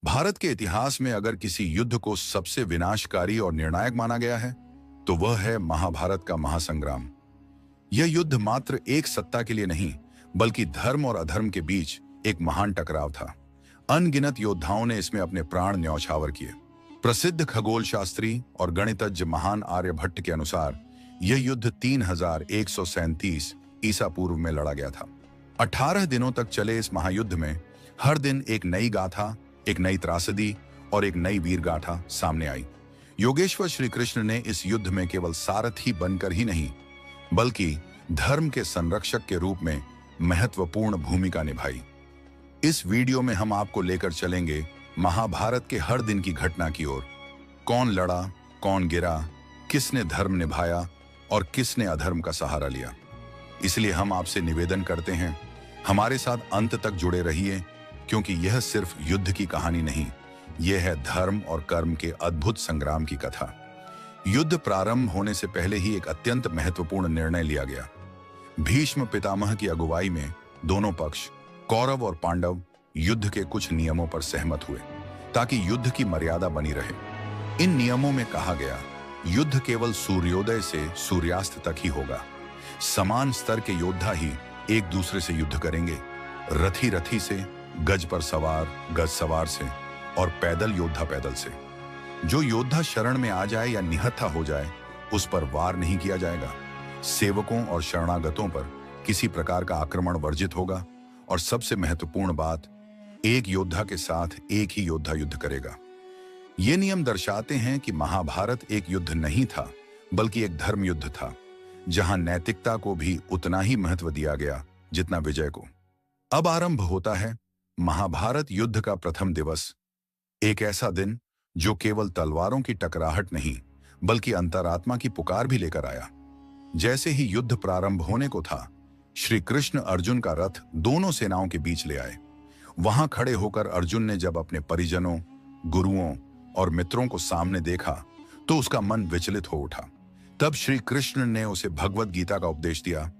भारत के इतिहास में अगर किसी युद्ध को सबसे विनाशकारी और निर्णायक माना गया है तो वह है महाभारत का महासंग्राम। यह युद्ध मात्र एक सत्ता के लिए नहीं बल्कि धर्म और अधर्म के बीच एक महान टकराव था। अनगिनत योद्धाओं ने इसमें अपने प्राण न्यौछावर किए। प्रसिद्ध खगोल शास्त्री और गणितज्ञ महान आर्यभट्ट के अनुसार यह युद्ध 3137 ईसा पूर्व में लड़ा गया था। 18 दिनों तक चले इस महायुद्ध में हर दिन एक नई गाथा, एक नई त्रासदी और एक नई वीर गाथा सामने आई। योगेश्वर श्री कृष्ण ने इस युद्ध में केवल सारथी बनकर ही नहीं बल्कि धर्म के संरक्षक के रूप में महत्वपूर्ण भूमिका निभाई। इस वीडियो में हम आपको लेकर चलेंगे महाभारत के हर दिन की घटना की ओर। कौन लड़ा, कौन गिरा, किसने धर्म निभाया और किसने अधर्म का सहारा लिया। इसलिए हम आपसे निवेदन करते हैं, हमारे साथ अंत तक जुड़े रहिए, क्योंकि यह सिर्फ युद्ध की कहानी नहीं, यह है धर्म और कर्म के अद्भुत संग्राम की कथा। युद्ध प्रारंभ होने से पहले ही एक अत्यंत महत्वपूर्ण निर्णय लिया गया। भीष्म पितामह की अगुवाई में दोनों पक्ष, कौरव और पांडव, युद्ध के कुछ नियमों पर सहमत हुए ताकि युद्ध की मर्यादा बनी रहे। इन नियमों में कहा गया, युद्ध केवल सूर्योदय से सूर्यास्त तक ही होगा। समान स्तर के योद्धा ही एक दूसरे से युद्ध करेंगे, रथी रथी से, गज पर सवार गज सवार से और पैदल योद्धा पैदल से। जो योद्धा शरण में आ जाए या निहत्था हो जाए उस पर वार नहीं किया जाएगा। सेवकों और शरणागतों पर किसी प्रकार का आक्रमण वर्जित होगा और सबसे महत्वपूर्ण बात, एक योद्धा के साथ एक ही योद्धा युद्ध करेगा। ये नियम दर्शाते हैं कि महाभारत एक युद्ध नहीं था बल्कि एक धर्म युद्ध था, जहां नैतिकता को भी उतना ही महत्व दिया गया जितना विजय को। अब आरंभ होता है महाभारत युद्ध का प्रथम दिवस। एक ऐसा दिन जो केवल तलवारों की टकराहट नहीं बल्कि अंतरात्मा की पुकार भी लेकर आया। जैसे ही युद्ध प्रारंभ होने को था, श्री कृष्ण अर्जुन का रथ दोनों सेनाओं के बीच ले आए। वहां खड़े होकर अर्जुन ने जब अपने परिजनों, गुरुओं और मित्रों को सामने देखा तो उसका मन विचलित हो उठा। तब श्री कृष्ण ने उसे भगवत गीता का उपदेश दिया,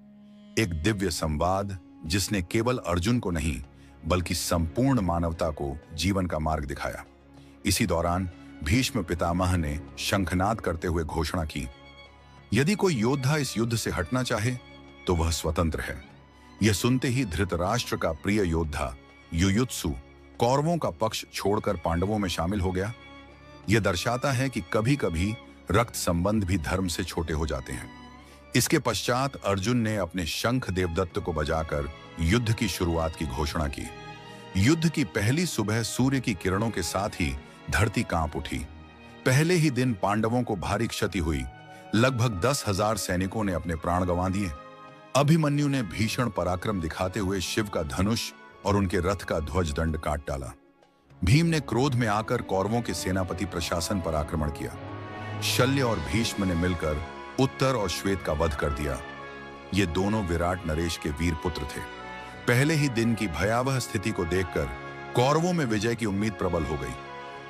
एक दिव्य संवाद जिसने केवल अर्जुन को नहीं बल्कि संपूर्ण मानवता को जीवन का मार्ग दिखाया। इसी दौरान भीष्म पितामह ने शंखनाद करते हुए घोषणा की, यदि कोई योद्धा इस युद्ध से हटना चाहे तो वह स्वतंत्र है। यह सुनते ही धृतराष्ट्र का प्रिय योद्धा युयुत्सु कौरवों का पक्ष छोड़कर पांडवों में शामिल हो गया। यह दर्शाता है कि कभी कभी रक्त संबंध भी धर्म से छोटे हो जाते हैं। इसके पश्चात अर्जुन ने अपने शंख देवदत्त को बजाकर युद्ध की शुरुआत की घोषणा की। युद्ध की पहली सुबह सूर्य की किरणों के साथ ही धरती कांप उठी। पहले ही दिन पांडवों को भारी क्षति हुई। लगभग 10,000 सैनिकों ने अपने प्राण गंवा दिए। अभिमन्यु ने भीषण पराक्रम दिखाते हुए शिव का धनुष और उनके रथ का ध्वज दंड काट डाला। भीम ने क्रोध में आकर कौरवों के सेनापति प्रशासन पर आक्रमण किया। शल्य और भीष्म ने मिलकर उत्तर और श्वेत का वध कर दिया। ये दोनों विराट नरेश के वीर पुत्र थे। पहले ही दिन की भयावह स्थिति को देखकर कौरवों में विजय की उम्मीद प्रबल हो गई।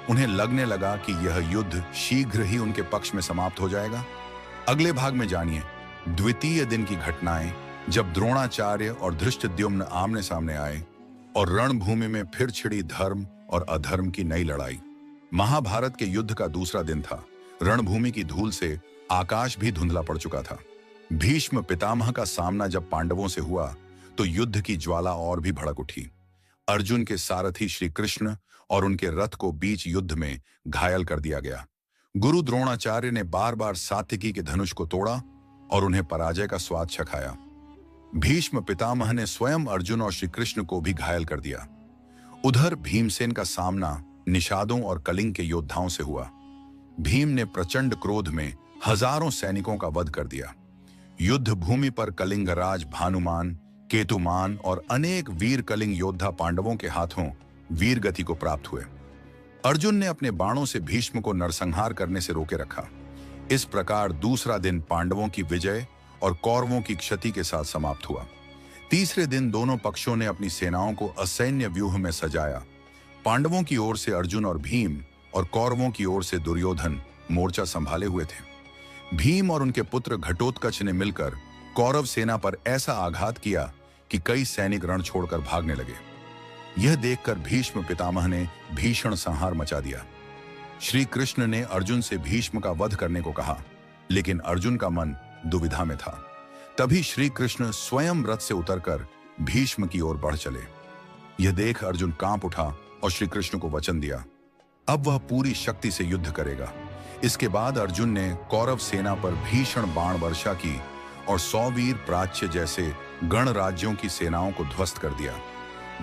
उन्हें लगने लगा कि यह युद्ध शीघ्र ही उनके पक्ष में समाप्त हो जाएगा। अगले भाग में जानिए द्वितीय दिन की घटनाएं, जब द्रोणाचार्य और धृष्टद्युम्न आमने सामने आए और रणभूमि में फिर छिड़ी धर्म और अधर्म की नई लड़ाई। महाभारत के युद्ध का दूसरा दिन था। रणभूमि की धूल से आकाश भी धुंधला पड़ चुका था। भीष्म पितामह का सामना जब पांडवों से हुआ तो युद्ध की ज्वाला और भी भड़क उठी। अर्जुन के सारथी श्री कृष्ण और उनके रथ को बीच युद्ध में घायल कर दिया गया। गुरु द्रोणाचार्य ने बार बार सात्विकी के धनुष को तोड़ा और उन्हें पराजय का स्वाद चखाया। भीष्म पितामह ने स्वयं अर्जुन और श्री कृष्ण को भी घायल कर दिया। उधर भीमसेन का सामना निषादों और कलिंग के योद्धाओं से हुआ। भीम ने प्रचंड क्रोध में हजारों सैनिकों का वध कर दिया। युद्ध भूमि पर कलिंगराज भानुमान, केतुमान और अनेक वीर कलिंग योद्धा पांडवों के हाथों वीर गति को प्राप्त हुए। अर्जुन ने अपने बाणों से भीष्म को नरसंहार करने से रोके रखा। इस प्रकार दूसरा दिन पांडवों की विजय और कौरवों की क्षति के साथ समाप्त हुआ। तीसरे दिन दोनों पक्षों ने अपनी सेनाओं को असैन्य व्यूह में सजाया। पांडवों की ओर से अर्जुन और भीम और कौरवों की ओर से दुर्योधन मोर्चा संभाले हुए थे। भीम और उनके पुत्र घटोत्कच ने मिलकर कौरव सेना पर ऐसा आघात किया कि कई सैनिक रण छोड़कर भागने लगे। यह देखकर भीष्म पितामह ने भीषण संहार मचा दिया। श्री कृष्ण ने अर्जुन से भीष्म का वध करने को कहा, लेकिन अर्जुन का मन दुविधा में था। तभी श्री कृष्ण स्वयं रथ से उतरकर भीष्म की ओर बढ़ चले। यह देख अर्जुन कांप उठा और श्री कृष्ण को वचन दिया, अब वह पूरी शक्ति से युद्ध करेगा। इसके बाद अर्जुन ने कौरव सेना पर भीषण बाण वर्षा की और 100 वीर प्राच्य जैसे गण राज्यों की सेनाओं को ध्वस्त कर दिया।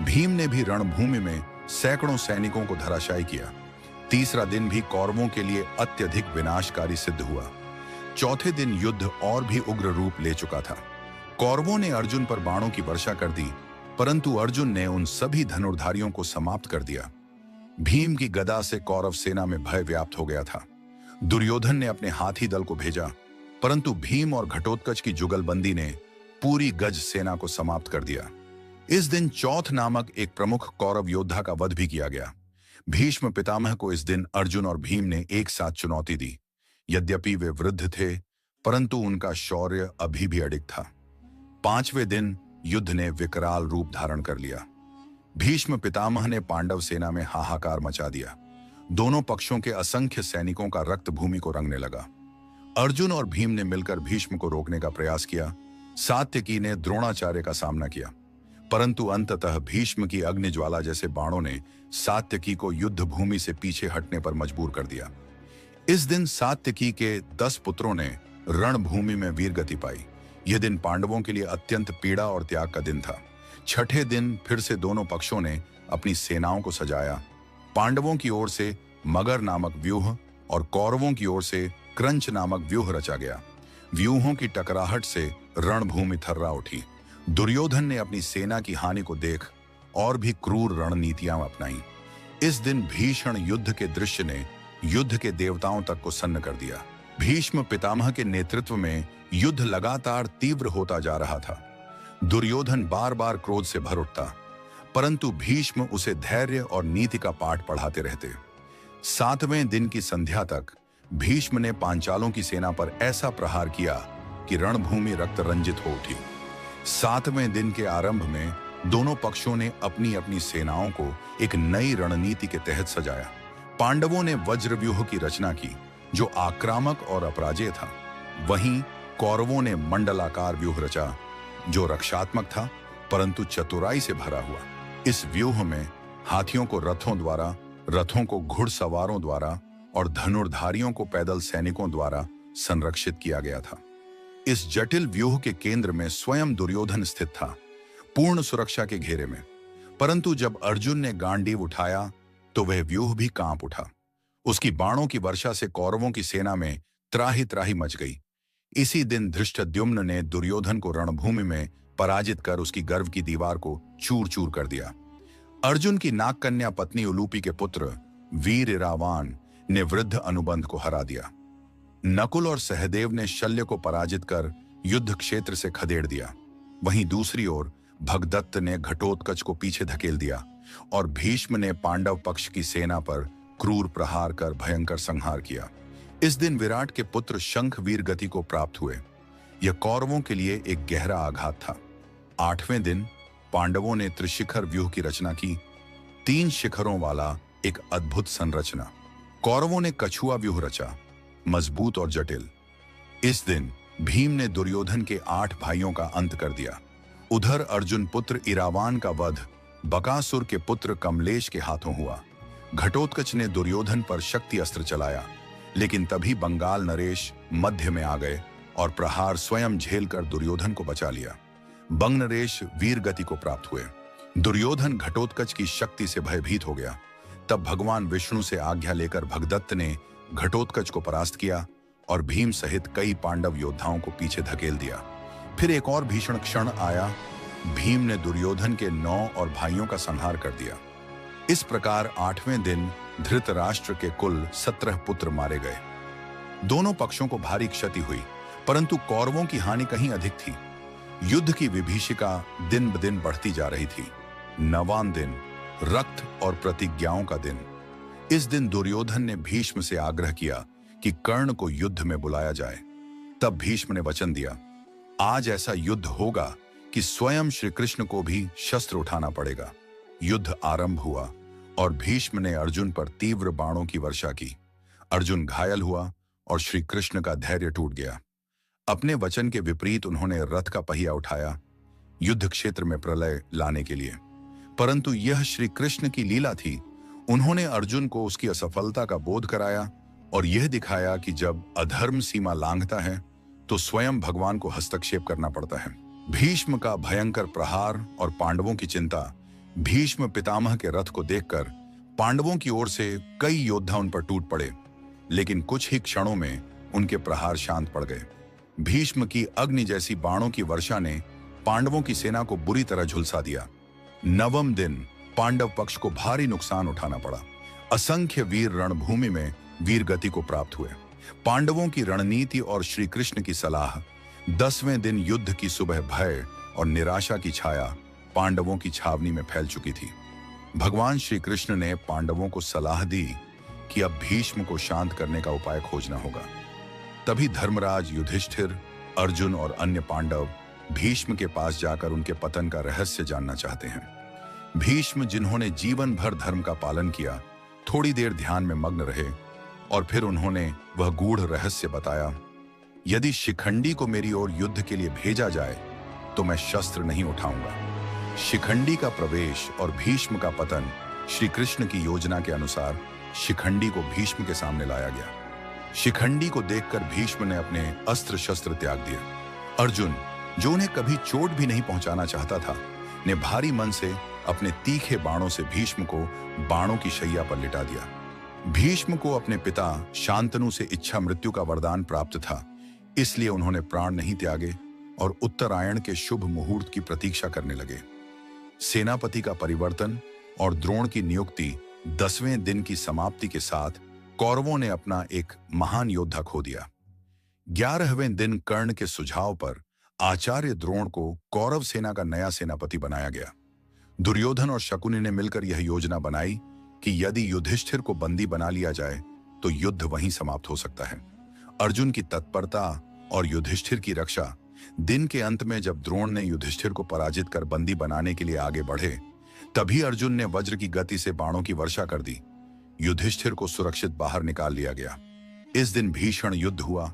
भीम ने भी रणभूमि में सैकड़ों सैनिकों को धराशायी किया। तीसरा दिन भी कौरवों के लिए अत्यधिक विनाशकारी सिद्ध हुआ। चौथे दिन युद्ध और भी उग्र रूप ले चुका था। कौरवों ने अर्जुन पर बाणों की वर्षा कर दी, परंतु अर्जुन ने उन सभी धनुर्धारियों को समाप्त कर दिया। भीम की गदा से कौरव सेना में भय व्याप्त हो गया था। दुर्योधन ने अपने हाथी दल को भेजा, परंतु भीम और घटोत्कच की जुगलबंदी ने पूरी गज सेना को समाप्त कर दिया। इस दिन चौथ नामक एक प्रमुख कौरव योद्धा का वध भी किया गया। भीष्म पितामह को इस दिन अर्जुन और भीम ने एक साथ चुनौती दी। यद्यपि वे वृद्ध थे, परंतु उनका शौर्य अभी भी अडिग था। पांचवें दिन युद्ध ने विकराल रूप धारण कर लिया। भीष्म पितामह ने पांडव सेना में हाहाकार मचा दिया। दोनों पक्षों के असंख्य सैनिकों का रक्त भूमि को रंगने लगा। अर्जुन और भीम ने मिलकर भीष्म को रोकने का प्रयास किया। सात्यकी ने द्रोणाचार्य का सामना किया, परंतु अंततः भीष्म की अग्निज्वाला जैसे बाणों ने सात्यकी को युद्ध भूमि से पीछे हटने पर मजबूर कर दिया। इस दिन सात्यकी के 10 पुत्रों ने रणभूमि में वीरगति पाई। यह दिन पांडवों के लिए अत्यंत पीड़ा और त्याग का दिन था। छठे दिन फिर से दोनों पक्षों ने अपनी सेनाओं को सजाया। पांडवों की ओर से मगर नामक व्यूह और कौरवों की ओर से क्रंच नामक व्यूह रचा गया। व्यूहों की टकराहट से रणभूमि थर्रा उठी। दुर्योधन ने अपनी सेना की हानि को देख और भी क्रूर रणनीतियां अपनाई। इस दिन भीषण युद्ध के दृश्य ने युद्ध के देवताओं तक को सन्न कर दिया। भीष्म पितामह के नेतृत्व में युद्ध लगातार तीव्र होता जा रहा था। दुर्योधन बार बार क्रोध से भर उठता, परंतु भीष्म उसे धैर्य और नीति का पाठ पढ़ाते रहते। 7वें दिन की संध्या तक भीष्म ने पांचालों की सेना पर ऐसा प्रहार किया कि रणभूमि रक्त रंजित हो उठी। 7वें दिन के आरंभ में दोनों पक्षों ने अपनी अपनी सेनाओं को एक नई रणनीति के तहत सजाया। पांडवों ने वज्रव्यूह की रचना की, जो आक्रामक और अपराजेय था। वहीं कौरवों ने मंडलाकार व्यूह रचा, जो रक्षात्मक था परंतु चतुराई से भरा हुआ। इस व्यूह में हाथियों को रथों द्वारा, रथों को घुड़सवारों द्वारा और धनुर्धारियों को पैदल सैनिकों द्वारा संरक्षित किया गया था। इस जटिल व्यूह के केंद्र में स्वयं दुर्योधन स्थित था, पूर्ण सुरक्षा के घेरे में। परंतु जब अर्जुन ने गांडीव उठाया तो वह व्यूह भी कांप उठा। उसकी बाणों की वर्षा से कौरवों की सेना में त्राही त्राही मच गई। इसी दिन धृष्टद्युम्न ने दुर्योधन को रणभूमि में पराजित कर उसकी गर्व की दीवार को चूर चूर कर दिया। अर्जुन की नागकन्या पत्नी उलूपी के पुत्र वीर इरावान ने वृद्ध अनुबंध को हरा दिया। नकुल और सहदेव ने शल्य को पराजित कर युद्ध क्षेत्र से खदेड़ दिया। वहीं दूसरी ओर भगदत्त ने घटोत्कच को पीछे धकेल दिया और भीष्म ने पांडव पक्ष की सेना पर क्रूर प्रहार कर भयंकर संहार किया। इस दिन विराट के पुत्र शंख वीर गति को प्राप्त हुए। यह कौरवों के लिए एक गहरा आघात था। 8वें दिन पांडवों ने त्रिशिखर व्यूह की रचना की, 3 शिखरों वाला एक अद्भुत संरचना। कौरवों ने कछुआ व्यूह रचा, मजबूत और जटिल। इस दिन भीम ने दुर्योधन के 8 भाइयों का अंत कर दिया। उधर अर्जुन पुत्र इरावान का वध बकासुर के पुत्र कमलेश के हाथों हुआ। घटोत्कच ने दुर्योधन पर शक्ति अस्त्र चलाया, लेकिन तभी बंगाल नरेश मध्य में आ गए और प्रहार स्वयं झेलकर दुर्योधन को बचा लिया। बंग नरेश वीर गति को प्राप्त हुए। दुर्योधन घटोत्कच की शक्ति से भयभीत हो गया। तब भगवान विष्णु से आज्ञा लेकर भगदत्त ने घटोत्कच को परास्त किया और भीम सहित कई पांडव योद्धाओं को पीछे धकेल दिया। फिर एक और भीषण क्षण आया। भीम ने दुर्योधन के 9 और भाइयों का संहार कर दिया। इस प्रकार 8वें दिन धृतराष्ट्र के कुल 17 पुत्र मारे गए। दोनों पक्षों को भारी क्षति हुई, परंतु कौरवों की हानि कहीं अधिक थी। युद्ध की विभीषिका दिन ब दिन बढ़ती जा रही थी। 9वां दिन रक्त और प्रतिज्ञाओं का दिन। इस दिन दुर्योधन ने भीष्म से आग्रह किया कि कर्ण को युद्ध में बुलाया जाए। तब भीष्म ने वचन दिया, आज ऐसा युद्ध होगा कि स्वयं श्री कृष्ण को भी शस्त्र उठाना पड़ेगा। युद्ध आरंभ हुआ और भीष्म ने अर्जुन पर तीव्र बाणों की वर्षा की। अर्जुन घायल हुआ और श्री कृष्ण का धैर्य टूट गया। अपने वचन के विपरीत उन्होंने रथ का पहिया उठाया युद्ध क्षेत्र में प्रलय लाने के लिए। परंतु यह श्री कृष्ण की लीला थी। उन्होंने अर्जुन को उसकी असफलता का बोध कराया और यह दिखाया कि जब अधर्म सीमा लांघता है तो स्वयं भगवान को हस्तक्षेप करना पड़ता है। भीष्म का भयंकर प्रहार और पांडवों की चिंता। भीष्म पितामह के रथ को देखकर पांडवों की ओर से कई योद्धा उन पर टूट पड़े, लेकिन कुछ ही क्षणों में उनके प्रहार शांत पड़ गए। भीष्म की अग्नि जैसी बाणों की वर्षा ने पांडवों की सेना को बुरी तरह झुलसा दिया। नवम दिन पांडव पक्ष को भारी नुकसान उठाना पड़ा। असंख्य वीर रणभूमि में वीर गति को प्राप्त हुए। पांडवों की रणनीति और श्री कृष्ण की सलाह। 10वें दिन युद्ध की सुबह भय और निराशा की छाया पांडवों की छावनी में फैल चुकी थी। भगवान श्री कृष्ण ने पांडवों को सलाह दी कि अब भीष्म को शांत करने का उपाय खोजना होगा। तभी धर्मराज युधिष्ठिर, अर्जुन और अन्य पांडव भीष्म के पास जाकर उनके पतन का रहस्य जानना चाहते हैं। भीष्म, जिन्होंने जीवन भर धर्म का पालन किया, थोड़ी देर ध्यान में मग्न रहे और फिर उन्होंने वह गूढ़ रहस्य बताया। यदि शिखंडी को मेरी ओर युद्ध के लिए भेजा जाए तो मैं शस्त्र नहीं उठाऊंगा। शिखंडी का प्रवेश और भीष्म का पतन श्री कृष्ण की योजना के अनुसार शिखंडी को भीष्म के सामने लाया गया। शिखंडी को देखकर भीष्म ने अपने अस्त्र शस्त्र त्याग दिए। अर्जुन, जो उन्हें कभी चोट भी नहीं पहुंचाना चाहता था, ने भारी मन से अपने तीखे बाणों से भीष्म को बाणों की शैया पर लिटा दिया। भीष्म को अपने पिता शांतनु से इच्छा मृत्यु का वरदान प्राप्त था, इसलिए उन्होंने प्राण नहीं त्यागे और उत्तरायण के शुभ मुहूर्त की प्रतीक्षा करने लगे। सेनापति का परिवर्तन और द्रोण की नियुक्ति 10वें दिन की समाप्ति के साथ कौरवों ने अपना एक महान योद्धा खो दिया। 11वें दिन कर्ण के सुझाव पर आचार्य द्रोण को कौरव सेना का नया सेनापति बनाया गया। दुर्योधन और शकुनी ने मिलकर यह योजना बनाई कि यदि युधिष्ठिर को बंदी बना लिया जाए तो युद्ध वहीं समाप्त हो सकता है। अर्जुन की तत्परता और युधिष्ठिर की रक्षा। दिन के अंत में जब द्रोण ने युधिष्ठिर को पराजित कर बंदी बनाने के लिए आगे बढ़े, तभी अर्जुन ने वज्र की गति से बाणों की वर्षा कर दी। युधिष्ठिर को सुरक्षित बाहर निकाल लिया गया। इस दिन भीषण युद्ध हुआ।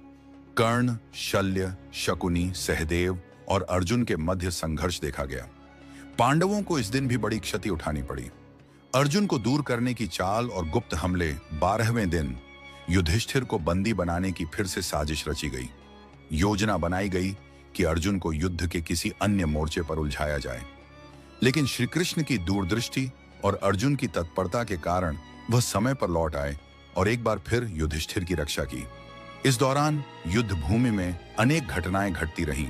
कर्ण, शल्य, शकुनी, सहदेव और अर्जुन के मध्य संघर्ष देखा गया। पांडवों को इस दिन भी बड़ी क्षति उठानी पड़ी। अर्जुन को दूर करने की चाल और गुप्त हमले। 12वें दिन युधिष्ठिर को बंदी बनाने की फिर से साजिश रची गई। योजना बनाई गई कि अर्जुन को युद्ध के किसी अन्य मोर्चे पर उलझाया जाए, लेकिन श्री कृष्ण की दूरदृष्टि और अर्जुन की तत्परता के कारण वह समय पर लौट आए और एक बार फिर युधिष्ठिर की रक्षा की। इस दौरान युद्ध भूमि में अनेक घटनाएं घटती रहीं।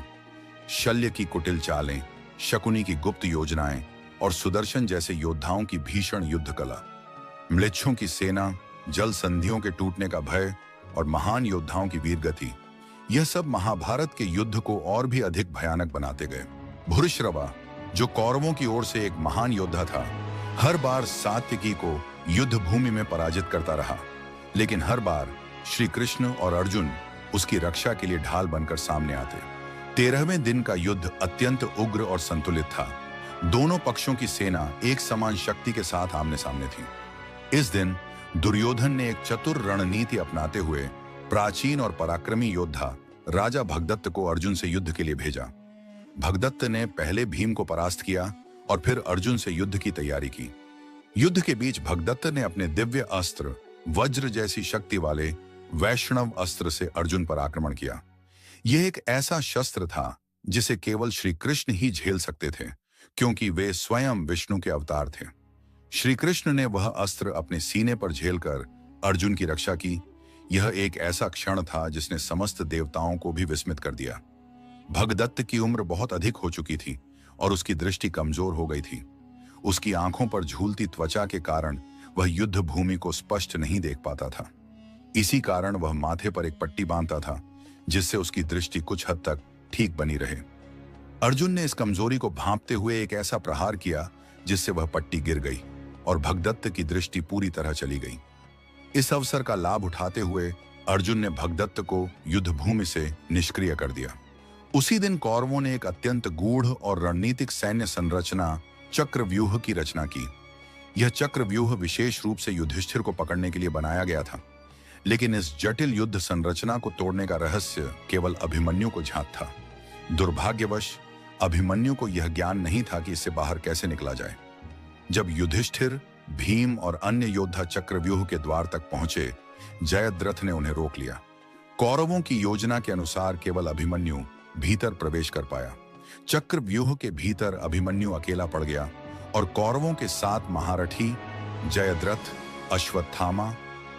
शल्य की कुटिल चालें, शकुनी की गुप्त योजनाएं और सुदर्शन जैसे योद्धाओं की भीषण युद्ध कला। म्लेच्छों की सेना, जल संधियों के टूटने का भय और महान योद्धाओं की वीर गति, यह सब महाभारत के युद्ध को और भी अधिक भयानक बनाते गए। भूरिश्रवा, जो कौरवों की ओर से एक महान योद्धा था, हर बार सात्यकी को युद्ध भूमि में पराजित करता रहा, लेकिन हर बार श्री कृष्ण और अर्जुन उसकी रक्षा के लिए ढाल बनकर सामने आते। 13वें दिन का युद्ध अत्यंत उग्र और संतुलित था। दोनों पक्षों की सेना एक समान शक्ति के साथ आमने सामने थी। इस दिन दुर्योधन ने एक चतुर रणनीति अपनाते हुए प्राचीन और पराक्रमी योद्धा राजा भगदत्त को अर्जुन से युद्ध के लिए भेजा। भगदत्त ने पहले भीम को परास्त किया और फिर अर्जुन से युद्ध की तैयारी की। युद्ध के बीच भगदत्त ने अपने दिव्य अस्त्र वज्र जैसी शक्ति वाले वैष्णव अस्त्र से अर्जुन पर आक्रमण किया। यह एक ऐसा शस्त्र था जिसे केवल श्री कृष्ण ही झेल सकते थे, क्योंकि वे स्वयं विष्णु के अवतार थे। श्री कृष्ण ने वह अस्त्र अपने सीने पर झेलकर अर्जुन की रक्षा की। यह एक ऐसा क्षण था जिसने समस्त देवताओं को भी विस्मित कर दिया। भगदत्त की उम्र बहुत अधिक हो चुकी थी और उसकी दृष्टि कमजोर हो गई थी। उसकी आंखों पर झूलती त्वचा के कारण वह युद्ध भूमि को स्पष्ट नहीं देख पाता था। इसी कारण वह माथे पर एक पट्टी बांधता था, जिससे उसकी दृष्टि कुछ हद तक ठीक बनी रहे। अर्जुन ने इस कमजोरी को भांपते हुए एक ऐसा प्रहार किया जिससे वह पट्टी गिर गई और भगदत्त की दृष्टि पूरी तरह चली गई। इस अवसर का लाभ उठाते हुए अर्जुन ने भगदत्त को युद्ध भूमि से निष्क्रिय कर दिया। उसी दिन कौरवों ने एक अत्यंत गूढ़ और रणनीतिक सैन्य संरचना चक्रव्यूह की रचना की। यह चक्रव्यूह विशेष रूप से युधिष्ठिर को पकड़ने के लिए बनाया गया था, लेकिन इस जटिल युद्ध संरचना को तोड़ने का रहस्य केवल अभिमन्यु को ज्ञात था। दुर्भाग्यवश अभिमन्यु को यह ज्ञान नहीं था कि इससे बाहर कैसे निकला जाए। जब युधिष्ठिर, भीम और अन्य योद्धा चक्रव्यूह के द्वार तक पहुंचे, जयद्रथ ने उन्हें रोक लिया। कौरवों की योजना के अनुसार केवल अभिमन्यु भीतर प्रवेश कर पाया। चक्रव्यूह के भीतर अभिमन्यु अकेला पड़ गया और कौरवों के 7 महारथी जयद्रथ, अश्वत्थामा,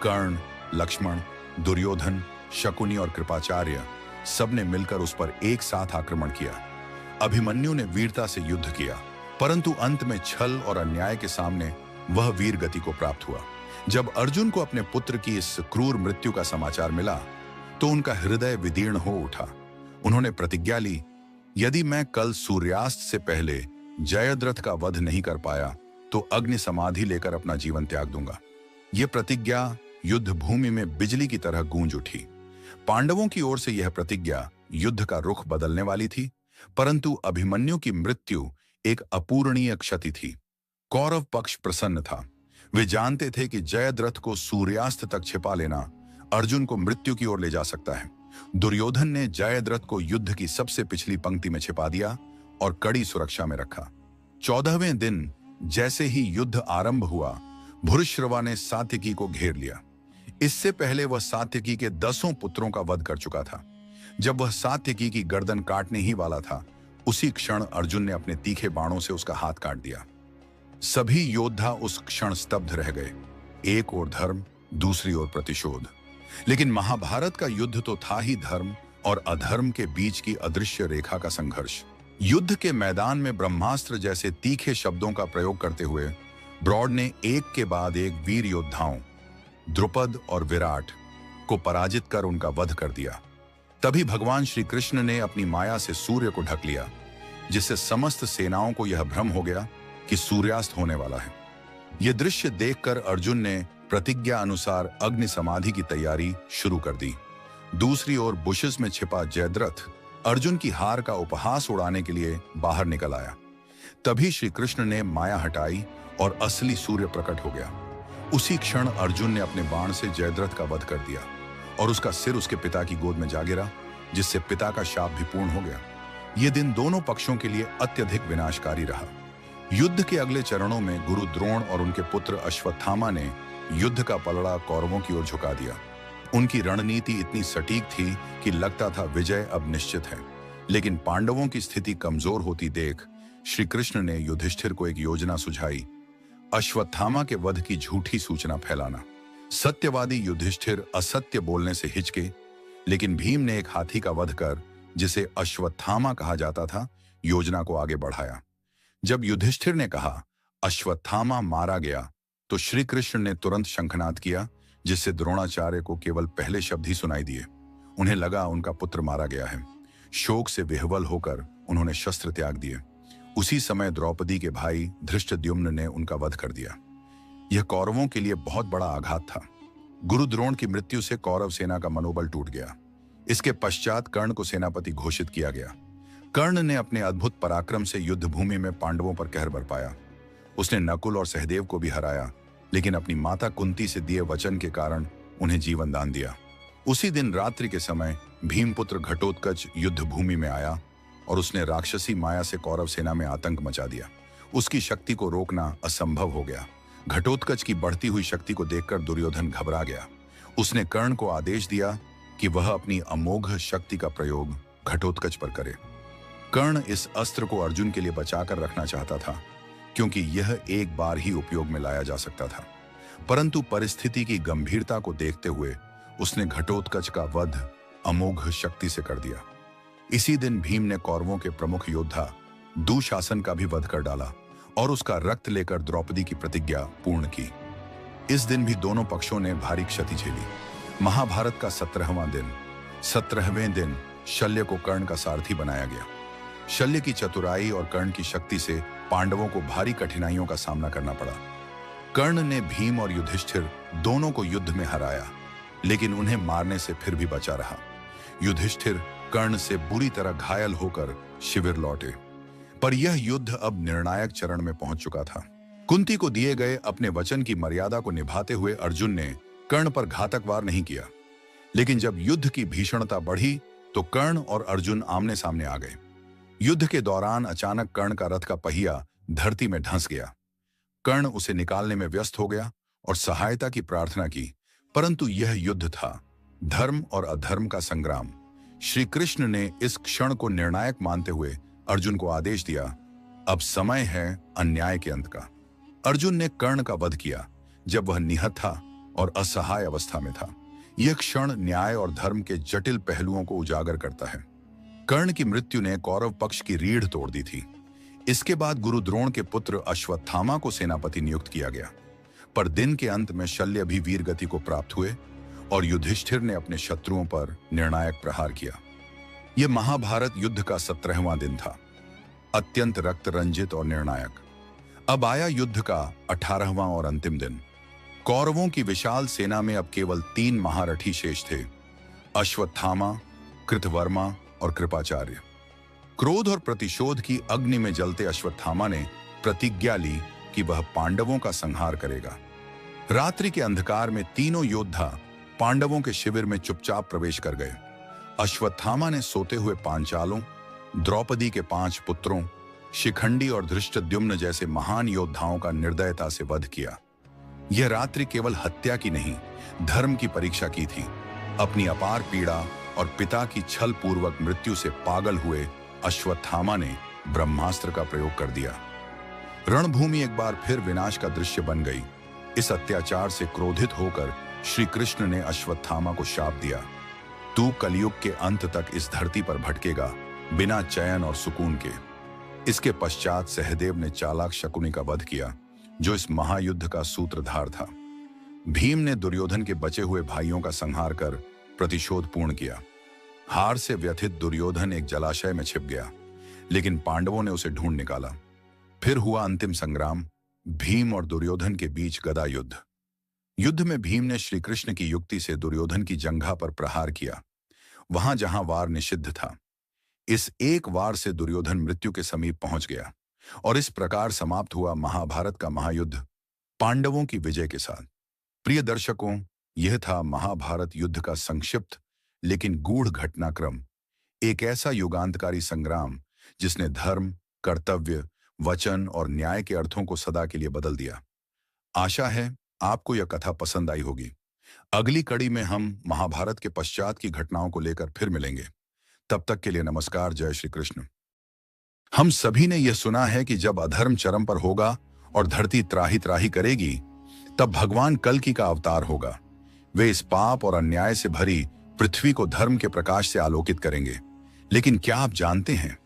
कर्ण, लक्ष्मण, दुर्योधन, शकुनी और कृपाचार्य सबने मिलकर उस पर एक साथ आक्रमण किया। अभिमन्यु ने वीरता से युद्ध किया, परंतु अंत में छल और अन्याय के सामने वह वीर गति को प्राप्त हुआ। जब अर्जुन को अपने पुत्र की इस क्रूर मृत्यु का समाचार मिला तो उनका हृदय विदीर्ण हो उठा। उन्होंने प्रतिज्ञा ली, यदि मैं कल सूर्यास्त से पहले जयद्रथ का वध नहीं कर पाया तो अग्नि समाधि लेकर अपना जीवन त्याग दूंगा। यह प्रतिज्ञा युद्ध भूमि में बिजली की तरह गूंज उठी। पांडवों की ओर से यह प्रतिज्ञा युद्ध का रुख बदलने वाली थी, परंतु अभिमन्यु की मृत्यु एक अपूरणीय क्षति थी। कौरव पक्ष प्रसन्न था। वे जानते थे कि जयद्रथ को सूर्यास्त तक छिपा लेना अर्जुन को मृत्यु की ओर ले जा सकता है। दुर्योधन ने जयद्रथ को युद्ध की सबसे पिछली पंक्ति में छिपा दिया और कड़ी सुरक्षा में रखा। 14वें दिन जैसे ही युद्ध आरंभ हुआ, भूरिश्रवा ने सात्यकी को घेर लिया। इससे पहले वह सात्यकी के 10 पुत्रों का वध कर चुका था। जब वह सात्यकी की गर्दन काटने ही वाला था, उसी क्षण अर्जुन ने अपने तीखे बाणों से उसका हाथ काट दिया। सभी योद्धा उस क्षण स्तब्ध रह गए। एक ओर धर्म, दूसरी ओर प्रतिशोध। लेकिन महाभारत का युद्ध तो था ही धर्म और अधर्म के बीच की अदृश्य रेखा का संघर्ष। युद्ध के मैदान में ब्रह्मास्त्र जैसे तीखे शब्दों का प्रयोग करते हुए ब्रॉड ने एक के बाद एक वीर योद्धाओं द्रुपद और विराट को पराजित कर उनका वध कर दिया। तभी भगवान श्री कृष्ण ने अपनी माया से सूर्य को ढक लिया, जिससे समस्त सेनाओं को यह भ्रम हो गया कि सूर्यास्त होने वाला है। यह दृश्य देखकर अर्जुन ने प्रतिज्ञा अनुसार अग्नि समाधि की तैयारी शुरू कर दी। दूसरी ओर बुशेस में छिपा जयद्रथ अर्जुन की हार का उपहास उड़ाने के लिए बाहर निकल आया। तभी श्री कृष्ण ने माया हटाई और असली सूर्य प्रकट हो गया। उसी क्षण अर्जुन ने अपने बाण से जयद्रथ का वध कर दिया और उसका सिर उसके पिता की गोद में जा गिरा, जिससे पिता का शाप भी पूर्ण हो गया। यह दिन दोनों पक्षों के लिए अत्यधिक विनाशकारी रहा। युद्ध के अगले चरणों में गुरु द्रोण और उनके पुत्र अश्वत्थामा ने युद्ध का पलड़ा कौरवों की ओर झुका दिया। उनकी रणनीति इतनी सटीक थी कि लगता था विजय अब निश्चित है। लेकिन पांडवों की स्थिति कमजोर होती देख श्री कृष्ण ने युधिष्ठिर को एक योजना सुझाई, अश्वत्थामा के वध की झूठी सूचना फैलाना। सत्यवादी युधिष्ठिर असत्य बोलने से हिचके, लेकिन भीम ने एक हाथी का वध कर, जिसे अश्वत्थामा कहा जाता था, योजना को आगे बढ़ाया। जब युधिष्ठिर ने कहा अश्वत्थामा मारा गया तो श्री कृष्ण ने तुरंत शंखनाद किया, जिससे द्रोणाचार्य को केवल पहले शब्द ही सुनाई दिए। उन्हें लगा उनका पुत्र मारा गया है। शोक से विह्वल होकर उन्होंने शस्त्र त्याग दिए। उसी समय द्रौपदी के भाई धृष्टद्युम्न ने उनका वध कर दिया। यह कौरवों के लिए बहुत बड़ा आघात था। गुरु द्रोण की मृत्यु से कौरव सेना का मनोबल टूट गया। इसके पश्चात कर्ण को सेनापति घोषित किया गया। कर्ण ने अपने अद्भुत पराक्रम से युद्ध भूमि में पांडवों पर कहर बरपाया। उसने नकुल और सहदेव को भी हराया, लेकिन अपनी माता कुंती से दिए वचन के कारण उन्हें जीवन दान दिया। उसी दिन रात्रि के समय भीमपुत्र घटोत्कच युद्ध भूमि में आया और उसने राक्षसी माया से कौरव सेना में आतंक मचा दिया। उसकी शक्ति को रोकना असंभव हो गया। घटोत्कच की बढ़ती हुई शक्ति को देखकर दुर्योधन घबरा गया। उसने कर्ण को आदेश दिया कि वह अपनी अमोघ शक्ति का प्रयोग घटोत्कच पर करे। कर्ण इस अस्त्र को अर्जुन के लिए बचाकर रखना चाहता था, क्योंकि यह एक बार ही उपयोग में लाया जा सकता था। परंतु परिस्थिति की गंभीरता को देखते हुए उसने घटोत्कच का वध अमोघ शक्ति से कर दिया। इसी दिन भीम ने कौरवों के प्रमुख योद्धा दुशासन का भी वध कर डाला और उसका रक्त लेकर द्रौपदी की प्रतिज्ञा पूर्ण की। इस दिन भी दोनों पक्षों ने भारी क्षति झेली। महाभारत का 17वां दिन। 17वें दिन शल्य को कर्ण का सारथी बनाया गया। शल्य की चतुराई और कर्ण की शक्ति से पांडवों को भारी कठिनाइयों का सामना करना पड़ा। कर्ण ने भीम और युधिष्ठिर दोनों को युद्ध में हराया, लेकिन उन्हें मारने से फिर भी बचा रहा। युधिष्ठिर कर्ण से बुरी तरह घायल होकर शिविर लौटे। पर यह युद्ध अब निर्णायक चरण में पहुंच चुका था। कुंती को दिए गए अपने वचन की मर्यादा को निभाते हुए अर्जुन ने कर्ण पर घातक वार नहीं किया, लेकिन जब युद्ध की भीषणता बढ़ी तो कर्ण और अर्जुन आमने सामने आ गए। युद्ध के दौरान अचानक कर्ण का रथ का पहिया धरती में धंस गया। कर्ण उसे निकालने में व्यस्त हो गया और सहायता की प्रार्थना की, परंतु यह युद्ध था, धर्म और अधर्म का संग्राम। श्री कृष्ण ने इस क्षण को निर्णायक मानते हुए अर्जुन को आदेश दिया, अब समय है अन्याय के अंत का। अर्जुन ने कर्ण का वध किया जब वह निहत था और असहाय अवस्था में था। यह क्षण न्याय और धर्म के जटिल पहलुओं को उजागर करता है। कर्ण की मृत्यु ने कौरव पक्ष की रीढ़ तोड़ दी थी। इसके बाद गुरु द्रोण के पुत्र अश्वत्थामा को सेनापति नियुक्त किया गया, पर दिन के अंत में शल्य भी वीर गति को प्राप्त हुए और युधिष्ठिर ने अपने शत्रुओं पर निर्णायक प्रहार किया। यह महाभारत युद्ध का 17वां दिन था, अत्यंत रक्त रंजित और निर्णायक। अब आया युद्ध का 18वां और अंतिम दिन। कौरवों की विशाल सेना में अब केवल 3 महारथी शेष थे, अश्वत्थामा, कृतवर्मा और कृपाचार्य। क्रोध और प्रतिशोध की अग्नि में जलते अश्वत्थामा ने प्रतिज्ञा ली कि वह पांडवों का संहार करेगा। रात्रि के अंधकार में तीनों योद्धा पांडवों के शिविर में चुपचाप प्रवेश कर गए। अश्वत्थामा ने सोते हुए पांचालों, द्रौपदी के 5 पुत्रों, शिखंडी और धृष्टद्युम्न जैसे महान योद्धाओं का निर्दयता से वध किया। यह रात्रि केवल हत्या की नहीं, धर्म की परीक्षा की थी। अपनी अपार पीड़ा और पिता की छल पूर्वक मृत्यु से पागल हुए अश्वत्थामा ने ब्रह्मास्त्र का प्रयोग कर दिया। रणभूमि एक बार फिर विनाश का दृश्य बन गई। इस अत्याचार से क्रोधित होकर श्री कृष्ण ने अश्वत्थामा को शाप दिया, तू कलयुग के अंत तक इस धरती पर भटकेगा, बिना चैन और सुकून के। इसके पश्चात सहदेव ने चालाक शकुनी का वध किया, जो इस महायुद्ध का सूत्रधार था। भीम ने दुर्योधन के बचे हुए भाइयों का संहार कर प्रतिशोध पूर्ण किया। हार से व्यथित दुर्योधन एक जलाशय में छिप गया, लेकिन पांडवों ने उसे ढूंढ निकाला। फिर हुआ अंतिम संग्राम, भीम और दुर्योधन के बीच गदा युद्ध। युद्ध में भीम ने श्री कृष्ण की युक्ति से दुर्योधन की जंघा पर प्रहार किया, वहां जहां वार निषिद्ध था। इस एक वार से दुर्योधन मृत्यु के समीप पहुंच गया और इस प्रकार समाप्त हुआ महाभारत का महायुद्ध पांडवों की विजय के साथ। प्रिय दर्शकों, यह था महाभारत युद्ध का संक्षिप्त लेकिन गूढ़ घटनाक्रम, एक ऐसा युगांतकारी संग्राम जिसने धर्म, कर्तव्य, वचन और न्याय के अर्थों को सदा के लिए बदल दिया। आशा है आपको यह कथा पसंद आई होगी। अगली कड़ी में हम महाभारत के पश्चात की घटनाओं को लेकर फिर मिलेंगे। तब तक के लिए नमस्कार, जय श्री कृष्ण। हम सभी ने यह सुना है कि जब अधर्म चरम पर होगा और धरती त्राही त्राही करेगी, तब भगवान कल्कि का अवतार होगा। वे इस पाप और अन्याय से भरी पृथ्वी को धर्म के प्रकाश से आलोकित करेंगे। लेकिन क्या आप जानते हैं,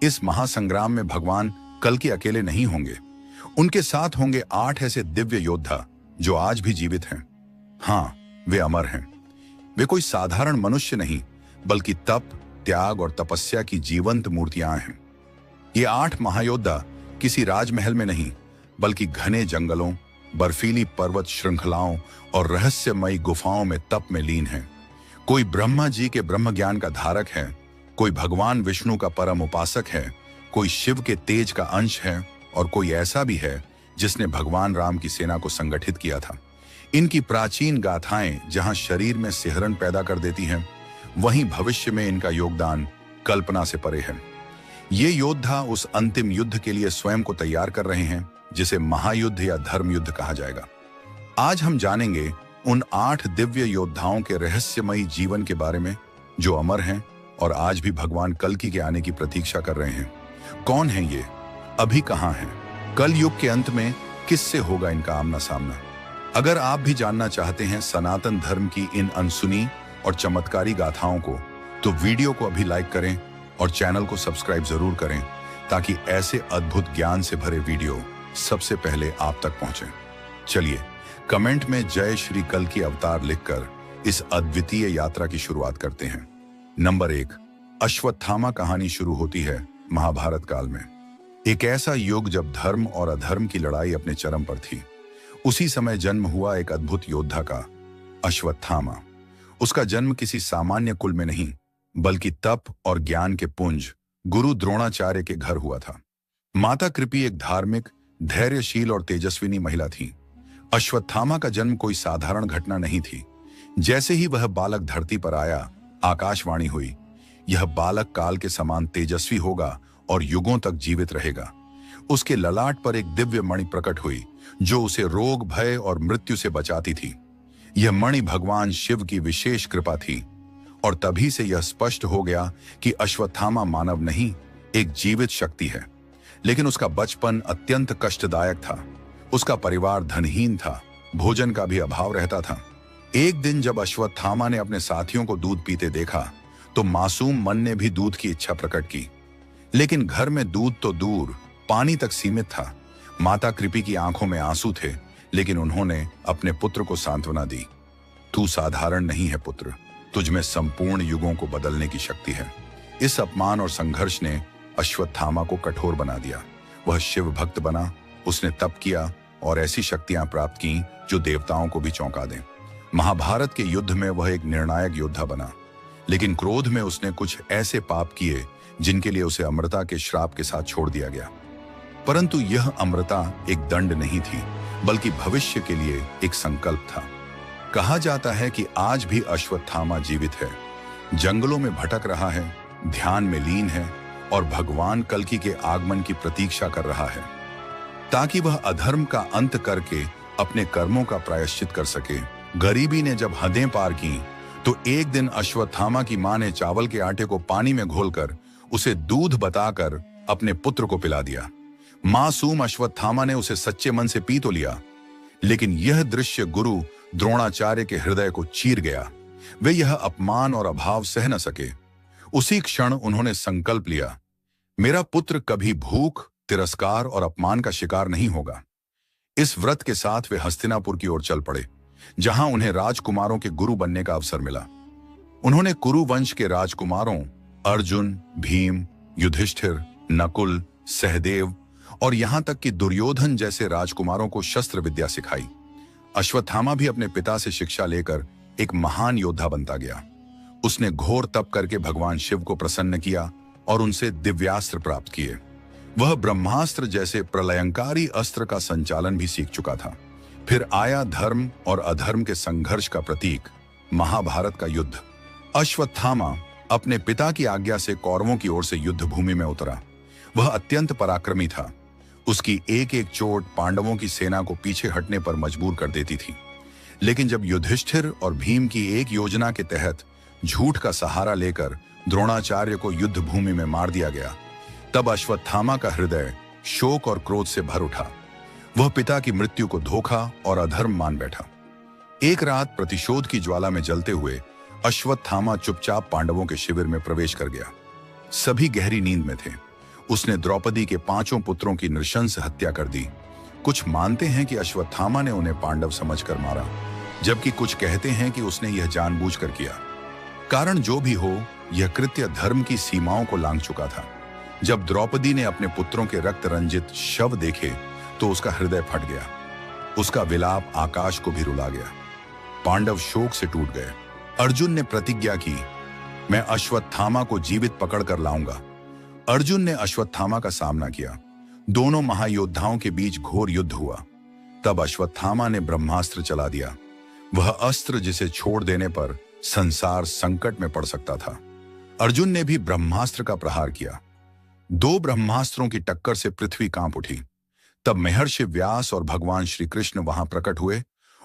इस महासंग्राम में भगवान कल्कि अकेले नहीं होंगे। उनके साथ होंगे 8 ऐसे दिव्य योद्धा जो आज भी जीवित हैं। हाँ, वे अमर हैं। वे कोई साधारण मनुष्य नहीं, बल्कि तप, त्याग और तपस्या की जीवंत मूर्तियां हैं। ये 8 महायोद्धा किसी राजमहल में नहीं, बल्कि घने जंगलों, बर्फीली पर्वत श्रृंखलाओं और रहस्यमयी गुफाओं में तप में लीन हैं। कोई ब्रह्मा जी के ब्रह्म ज्ञान का धारक है, कोई भगवान विष्णु का परम उपासक है, कोई शिव के तेज का अंश है और कोई ऐसा भी है जिसने भगवान राम की सेना को संगठित किया था। इनकी प्राचीन गाथाएं जहां शरीर में सिहरन पैदा कर देती हैं, वहीं भविष्य में इनका योगदान कल्पना से परे है। ये योद्धा उस अंतिम युद्ध के लिए स्वयं को तैयार कर रहे हैं, जिसे महायुद्ध या धर्म युद्ध कहा जाएगा। आज हम जानेंगे उन 8 दिव्य योद्धाओं के रहस्यमयी जीवन के बारे में, जो अमर हैं और आज भी भगवान कल्कि के आने की प्रतीक्षा कर रहे हैं। कौन है ये, अभी कहां हैं, कल युग के अंत में किससे होगा इनका आमना सामना? अगर आप भी जानना चाहते हैं सनातन धर्म की इन अनसुनी और चमत्कारी गाथाओं को, तो वीडियो को अभी लाइक करें और चैनल को सब्सक्राइब जरूर करें, ताकि ऐसे अद्भुत ज्ञान से भरे वीडियो सबसे पहले आप तक पहुंचे। चलिए कमेंट में जय श्री कल्कि अवतार लिखकर इस अद्वितीय यात्रा की शुरुआत करते हैं। नंबर 1, अश्वत्थामा कहानी शुरू होती है महाभारत काल में। एक ऐसा युग जब धर्म और अधर्म की लड़ाई अपने चरम पर थी। उसी समय जन्म हुआ एक अद्भुत योद्धा का, अश्वत्थामा। उसका जन्म किसी सामान्य कुल में नहीं, बल्कि तप और ज्ञान के पुंज गुरु द्रोणाचार्य के घर हुआ था। माता कृपी एक धार्मिक, धैर्यशील और तेजस्विनी महिला थी। अश्वत्थामा का जन्म कोई साधारण घटना नहीं थी। जैसे ही वह बालक धरती पर आया, आकाशवाणी हुई, यह बालक काल के समान तेजस्वी होगा और युगों तक जीवित रहेगा। उसके ललाट पर एक दिव्य मणि प्रकट हुई जो उसे रोग, भय और मृत्यु से बचाती थी। यह मणि भगवान शिव की विशेष कृपा थी और तभी से यह स्पष्ट हो गया कि अश्वत्थामा मानव नहीं, एक जीवित शक्ति है। लेकिन उसका बचपन अत्यंत कष्टदायक था। उसका परिवार धनहीन था, भोजन का भी अभाव रहता था। एक दिन जब अश्वत्थामा ने अपने साथियों को दूध पीते देखा तो मासूम मन ने भी दूध की इच्छा प्रकट की। लेकिन घर में दूध तो दूर, पानी तक सीमित था। माता कृपी की आंखों में आंसू थे, लेकिन उन्होंने अपने पुत्र को सांत्वना दी। तू साधारण नहीं है पुत्र, तुझ में संपूर्ण युगों को बदलने की शक्ति है। इस अपमान और संघर्ष ने अश्वत्थामा को कठोर बना दिया। वह शिव भक्त बना, उसने तप किया और ऐसी शक्तियां प्राप्त की जो देवताओं को भी चौंका दें। महाभारत के युद्ध में वह एक निर्णायक योद्धा बना, लेकिन क्रोध में उसने कुछ ऐसे पाप किए जिनके लिए उसे अमरता के श्राप के साथ छोड़ दिया गया। परंतु यह अमरता एक दंड नहीं थी, बल्कि भविष्य के लिए एक संकल्प था। कहा जाता है कि आज भी अश्वत्थामा जीवित है, जंगलों में भटक रहा है, ध्यान में लीन है और भगवान कल्कि के आगमन की प्रतीक्षा कर रहा है, ताकि वह अधर्म का अंत करके अपने कर्मों का प्रायश्चित कर सके। गरीबी ने जब हदें पार की तो एक दिन अश्वत्थामा की मां ने चावल के आटे को पानी में घोलकर उसे दूध बताकर अपने पुत्र को पिला दिया। मासूम अश्वत्थामा ने उसे सच्चे मन से पी तो लिया, लेकिन यह दृश्य गुरु द्रोणाचार्य के हृदय को चीर गया। वे यह अपमान और अभाव सह न सके। उसी क्षण उन्होंने संकल्प लिया, मेरा पुत्र कभी भूख, तिरस्कार और अपमान का शिकार नहीं होगा। इस व्रत के साथ वे हस्तिनापुर की ओर चल पड़े, जहां उन्हें राजकुमारों के गुरु बनने का अवसर मिला। उन्होंने कुरु वंश के राजकुमारों अर्जुन, भीम, युधिष्ठिर, नकुल, सहदेव और यहां तक कि दुर्योधन जैसे राजकुमारों को शस्त्र विद्या सिखाई। अश्वत्थामा भी अपने पिता से शिक्षा लेकर एक महान योद्धा बनता गया। उसने घोर तप करके भगवान शिव को प्रसन्न किया और उनसे दिव्यास्त्र प्राप्त किए। वह ब्रह्मास्त्र जैसे प्रलयंकारी अस्त्र का संचालन भी सीख चुका था। फिर आया धर्म और अधर्म के संघर्ष का प्रतीक, महाभारत का युद्ध। अश्वत्थामा अपने पिता की आज्ञा से कौरवों की ओर से युद्ध भूमि में उतरा। वह अत्यंत पराक्रमी था। उसकी एक एक चोट पांडवों की सेना को पीछे हटने पर मजबूर कर देती थी। लेकिन जब युधिष्ठिर और भीम की एक योजना के तहत झूठ का सहारा लेकर द्रोणाचार्य को युद्ध भूमि में मार दिया गया, तब अश्वत्थामा का हृदय शोक और क्रोध से भर उठा। वह पिता की मृत्यु को धोखा और अधर्म मान बैठा। एक रात प्रतिशोध की ज्वाला में जलते हुए अश्वत्थामा चुपचाप पांडवों के शिविर में प्रवेश कर गया। सभी गहरी नींद में थे। उसने द्रौपदी के 5 पुत्रों की नृशंस हत्या कर दी। कुछ मानते हैं कि अश्वत्थामा ने उन्हें पांडव समझकर मारा, जबकि कुछ कहते हैं कि उसने यह जानबूझकर किया। कारण जो भी हो, यह कृत्य धर्म की सीमाओं को लांघ चुका था। जब द्रौपदी ने अपने पुत्रों के रक्त रंजित शव देखे तो उसका हृदय फट गया। उसका विलाप आकाश को भी रुला गया। पांडव शोक से टूट गए। अर्जुन ने प्रतिज्ञा की, मैं अश्वत्थामा को जीवित पकड़कर लाऊंगा। अर्जुन ने अश्वत्थामा का सामना किया। दोनों महायोद्धाओं के बीच घोर युद्ध हुआ। तब अश्वत्थामा ने ब्रह्मास्त्र चला दिया, वह अस्त्र जिसे छोड़ देने पर संसार संकट में पड़ सकता था। अर्जुन ने भी ब्रह्मास्त्र का प्रहार किया। 2 ब्रह्मास्त्रों की टक्कर से पृथ्वी कांप उठी। तब महर्षि व्यास और भगवान श्री कृष्ण वहां प्रकट हुए